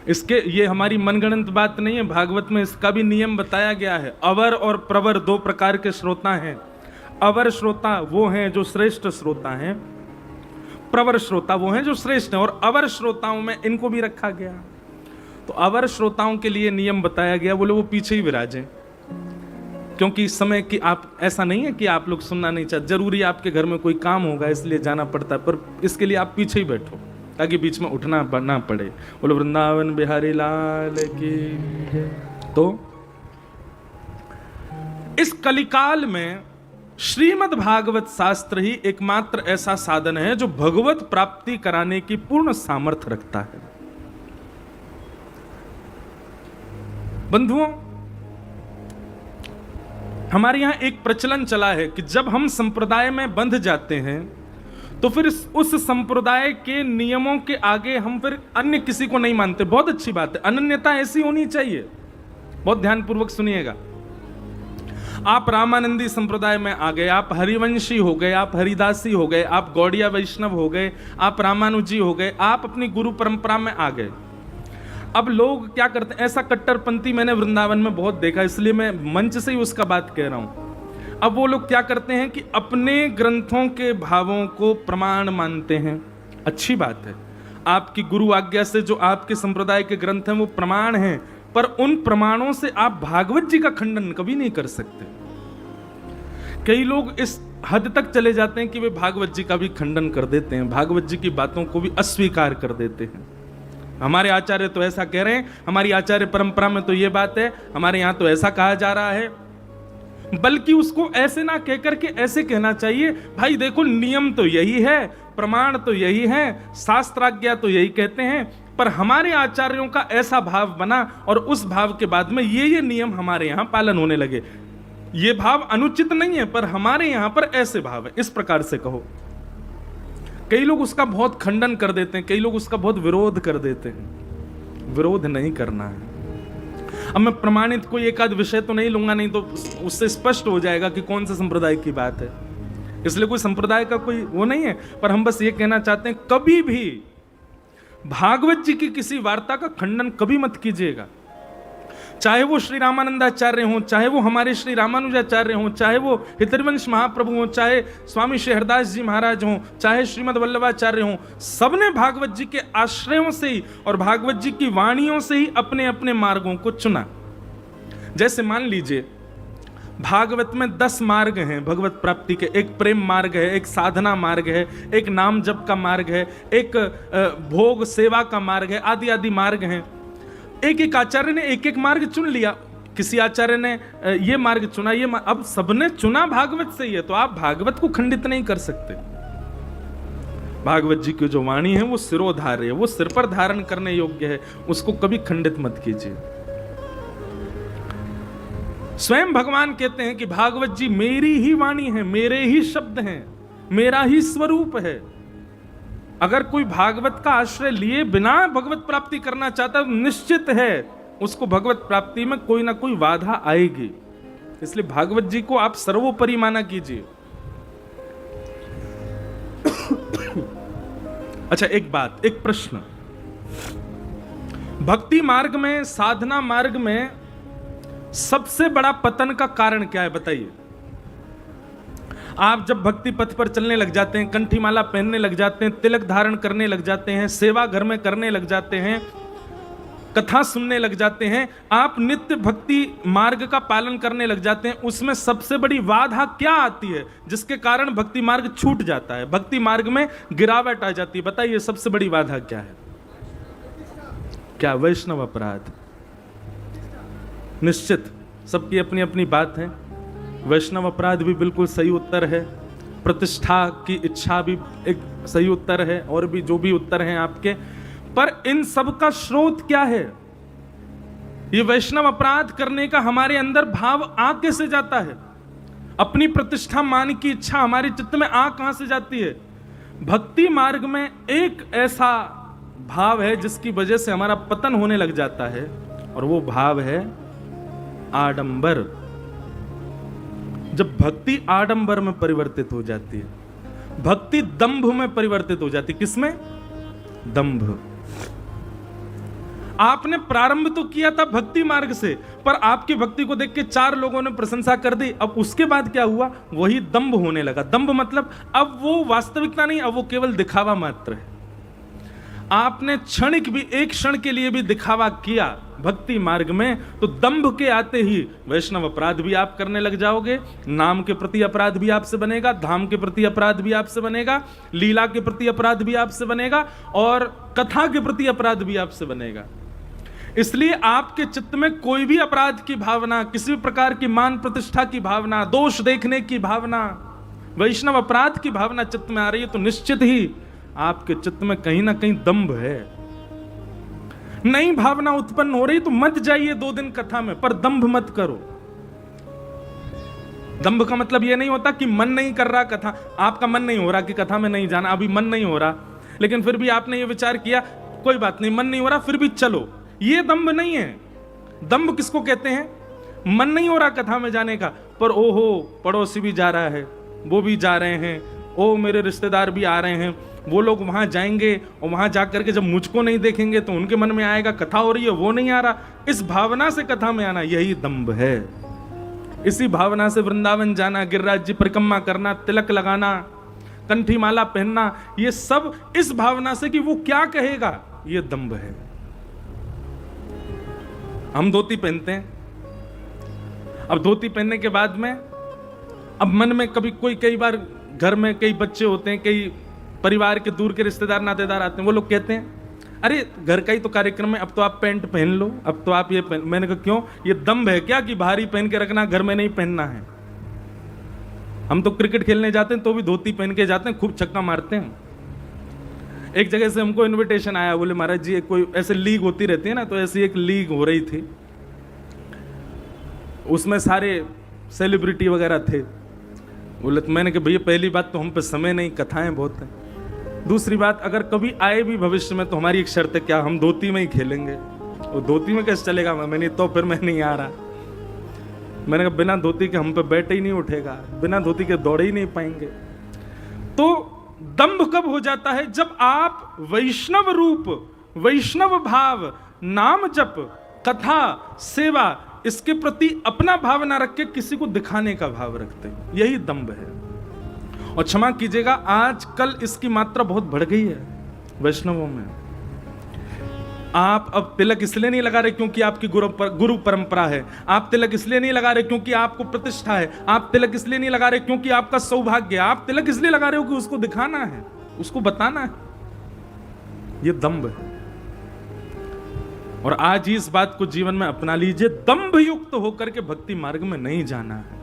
Speaker 1: इसके ये हमारी मनगणंत बात नहीं है, भागवत में इसका भी नियम बताया गया है। अवर और प्रवर 2 प्रकार के श्रोता हैं। अवर श्रोता वो हैं जो श्रेष्ठ श्रोता हैं, प्रवर श्रोता वो हैं जो श्रेष्ठ हैं, और अवर श्रोताओं में इनको भी रखा गया। तो अवर श्रोताओं के लिए नियम बताया गया, बोले वो पीछे ही विराजें, क्योंकि इस समय की आप ऐसा नहीं है कि आप लोग सुनना नहीं चाहते, जरूरी आपके घर में कोई काम होगा इसलिए जाना पड़ता है, पर इसके लिए आप पीछे ही बैठो ताकि बीच में उठना ना पड़े। बोलो वृंदावन बिहारी लाल की। तो इस कलिकाल में श्रीमद् भागवत शास्त्र ही एकमात्र ऐसा साधन है जो भगवत प्राप्ति कराने की पूर्ण सामर्थ्य रखता है। बंधुओं, हमारे यहां एक प्रचलन चला है कि जब हम संप्रदाय में बंध जाते हैं तो फिर उस संप्रदाय के नियमों के आगे हम फिर अन्य किसी को नहीं मानते। बहुत अच्छी बात है, अनन्यता ऐसी होनी चाहिए। बहुत ध्यानपूर्वक सुनिएगा। आप रामानंदी संप्रदाय में आ गए, आप हरिवंशी हो गए, आप हरिदासी हो गए, आप गौड़िया वैष्णव हो गए, आप रामानुजी हो गए, आप अपनी गुरु परंपरा में आ गए। अब लोग क्या करते हैं, ऐसा कट्टरपंथी मैंने वृंदावन में बहुत देखा, इसलिए मैं मंच से ही उसका बात कह रहा हूं। अब वो लोग क्या करते हैं कि अपने ग्रंथों के भावों को प्रमाण मानते हैं। अच्छी बात है, आपकी गुरु आज्ञा से जो आपके संप्रदाय के ग्रंथ हैं वो प्रमाण हैं, पर उन प्रमाणों से आप भागवत जी का खंडन कभी नहीं कर सकते। कई लोग इस हद तक चले जाते हैं कि वे भागवत जी का भी खंडन कर देते हैं, भागवत जी की बातों को भी अस्वीकार कर देते हैं। हमारे आचार्य तो ऐसा कह रहे हैं, हमारी आचार्य परंपरा में तो ये बात है, हमारे यहाँ तो ऐसा कहा जा रहा है। बल्कि उसको ऐसे ना कह करके ऐसे कहना चाहिए, भाई देखो नियम तो यही है, प्रमाण तो यही है, शास्त्राज्ञा तो यही कहते हैं, पर हमारे आचार्यों का ऐसा भाव बना और उस भाव के बाद में ये नियम हमारे यहाँ पालन होने लगे। ये भाव अनुचित नहीं है, पर हमारे यहाँ पर ऐसे भाव है, इस प्रकार से कहो। कई लोग उसका बहुत खंडन कर देते हैं, कई लोग उसका बहुत विरोध कर देते हैं। विरोध नहीं करना है। अब मैं प्रमाणित कोई एक आध विषय तो नहीं लूंगा, नहीं तो उससे स्पष्ट हो जाएगा कि कौन से संप्रदाय की बात है, इसलिए कोई संप्रदाय का कोई वो नहीं है। पर हम बस ये कहना चाहते हैं, कभी भी भागवत जी की किसी वार्ता का खंडन कभी मत कीजिएगा। चाहे वो श्री रामानंदाचार्य हों, चाहे वो हमारे श्री रामानुजाचार्य हों, चाहे वो हितरवंश महाप्रभु हों, चाहे स्वामी शेहरदास जी महाराज हों, चाहे श्रीमद वल्लभाचार्य हों, सबने भागवत जी के आश्रयों से ही और भागवत जी की वाणियों से ही अपने अपने मार्गों को चुना। जैसे मान लीजिए भागवत में 10 मार्ग हैं भगवत प्राप्ति के। एक प्रेम मार्ग है, एक साधना मार्ग है, एक नाम जप का मार्ग है, एक भोग सेवा का मार्ग है, आदि आदि मार्ग हैं। एक एक आचार्य ने एक एक मार्ग चुन लिया। किसी आचार्य ने ये मार्ग चुना, अब सबने चुना भागवत से ही है, तो आप भागवत को खंडित नहीं कर सकते। भागवत जी की जो वाणी है वो सिरोधार्य है, वो सिर पर धारण करने योग्य है, उसको कभी खंडित मत कीजिए। स्वयं भगवान कहते हैं कि भागवत जी मेरी ही वाणी है, मेरे ही शब्द हैं, मेरा ही स्वरूप है। अगर कोई भागवत का आश्रय लिए बिना भगवत प्राप्ति करना चाहता है, निश्चित है उसको भगवत प्राप्ति में कोई ना कोई बाधा आएगी। इसलिए भागवत जी को आप सर्वोपरि माना कीजिए। अच्छा, एक बात, एक प्रश्न, भक्ति मार्ग में, साधना मार्ग में सबसे बड़ा पतन का कारण क्या है बताइए? आप जब भक्ति पथ पर चलने लग जाते हैं, कंठी माला पहनने लग जाते हैं, तिलक धारण करने लग जाते हैं, सेवा घर में करने लग जाते हैं, कथा सुनने लग जाते हैं, आप नित्य भक्ति मार्ग का पालन करने लग जाते हैं, उसमें सबसे बड़ी बाधा क्या आती है जिसके कारण भक्ति मार्ग छूट जाता है, भक्ति मार्ग में गिरावट आ जाती है? बताइए सबसे बड़ी बाधा क्या है? क्या? वैष्णव अपराध। निश्चित सबकी अपनी अपनी बात है। वैष्णव अपराध भी बिल्कुल सही उत्तर है, प्रतिष्ठा की इच्छा भी एक सही उत्तर है, और भी जो भी उत्तर हैं आपके, पर इन सब का स्रोत क्या है? ये वैष्णव अपराध करने का हमारे अंदर भाव आ कैसे जाता है? अपनी प्रतिष्ठा मान की इच्छा हमारे चित्त में आ कहां से जाती है? भक्ति मार्ग में एक ऐसा भाव है जिसकी वजह से हमारा पतन होने लग जाता है, और वो भाव है आडंबर। जब भक्ति आडंबर में परिवर्तित हो जाती है, भक्ति दंभ में परिवर्तित हो जाती है। किसमें? दंभ। आपने प्रारंभ तो किया था भक्ति मार्ग से, पर आपकी भक्ति को देख के 4 लोगों ने प्रशंसा कर दी। अब उसके बाद क्या हुआ? वही दंभ होने लगा। दंभ मतलब अब वो वास्तविकता नहीं, अब वो केवल दिखावा मात्र है। आपने क्षणिक भी, एक क्षण के लिए भी दिखावा किया भक्ति मार्ग में, तो दंभ के आते ही वैष्णव अपराध भी आप करने लग जाओगे, नाम के प्रति अपराध भी आपसे बनेगा, धाम के प्रति अपराध भी आपसे बनेगा, लीला के प्रति अपराध भी आपसे बनेगा, और कथा के प्रति अपराध भी आपसे बनेगा। इसलिए आपके चित्त में कोई भी अपराध की भावना, किसी भी प्रकार की मान प्रतिष्ठा की भावना, दोष देखने की भावना, वैष्णव अपराध की भावना चित्त में आ रही है, तो निश्चित ही आपके चित्त में कहीं ना कहीं दंभ है। नई भावना उत्पन्न हो रही तो मत जाइए 2 दिन कथा में, पर दंभ मत करो। दंभ का मतलब यह नहीं होता कि मन नहीं कर रहा कथा, आपका मन नहीं हो रहा कि कथा में नहीं जाना, अभी मन नहीं हो रहा, लेकिन फिर भी आपने ये विचार किया कोई बात नहीं, मन नहीं हो रहा फिर भी चलो, ये दंभ नहीं है। दंभ किसको कहते हैं? मन नहीं हो रहा कथा में जाने का, पर ओहो पड़ोसी भी जा रहा है, वो भी जा रहे हैं, ओ मेरे रिश्तेदार भी आ रहे हैं, वो लोग वहां जाएंगे, और वहां जाकर के जब मुझको नहीं देखेंगे तो उनके मन में आएगा कथा हो रही है, वो नहीं आ रहा। इस भावना से कथा में आना, यही दंभ है। इसी भावना से वृंदावन जाना, गिरिराज जी परिक्रमा करना, तिलक लगाना, कंठी माला पहनना, ये सब इस भावना से कि वो क्या कहेगा, ये दंभ है। हम धोती पहनते हैं, अब धोती पहनने के बाद में अब मन में कई बार घर में कई बच्चे होते हैं, कई परिवार के दूर के रिश्तेदार नातेदार आते हैं, वो लोग कहते हैं अरे घर का ही तो कार्यक्रम है, अब तो आप पैंट पहन लो, अब तो आप ये पहन। मैंने कहा क्यों, ये दम्भ है क्या कि भारी पहन के रखना, घर में नहीं पहनना है? हम तो क्रिकेट खेलने जाते हैं तो भी धोती पहन के जाते हैं, खूब छक्का मारते हैं। एक जगह से हमको इनविटेशन आया, बोले महाराज जी कोई ऐसे लीग होती रहती है ना, तो ऐसी एक लीग हो रही थी, उसमें सारे सेलिब्रिटी वगैरह थे। बोले तो मैंने कहा भैया पहली बात तो हम पे समय नहीं, कथाएं बहुत हैं, दूसरी बात अगर कभी आए भी भविष्य में तो हमारी एक शर्त है, क्या हम धोती में ही खेलेंगे? वो धोती में कैसे चलेगा? मैंने तो फिर मैं नहीं आ रहा। मैंने कहा बिना धोती के हम पे बैठ ही नहीं उठेगा, बिना धोती के दौड़ ही नहीं पाएंगे। तो दंभ कब हो जाता है? जब आप वैष्णव रूप, वैष्णव भाव, नाम जप, कथा, सेवा, इसके प्रति अपना भाव ना रख के किसी को दिखाने का भाव रखते हैं, यही दंभ है। और क्षमा कीजिएगा आजकल इसकी मात्रा बहुत बढ़ गई है वैष्णवों में। आप अब तिलक इसलिए नहीं लगा रहे क्योंकि आपकी गुरु परंपरा है, आप तिलक इसलिए नहीं लगा रहे क्योंकि आपको प्रतिष्ठा है, आप तिलक इसलिए नहीं लगा रहे क्योंकि आपका सौभाग्य है, आप तिलक इसलिए लगा रहे हो कि उसको दिखाना है, उसको बताना है। यह दंभ है। और आज इस बात को जीवन में अपना लीजिए, दंभ युक्त होकर के भक्ति मार्ग में नहीं जाना है।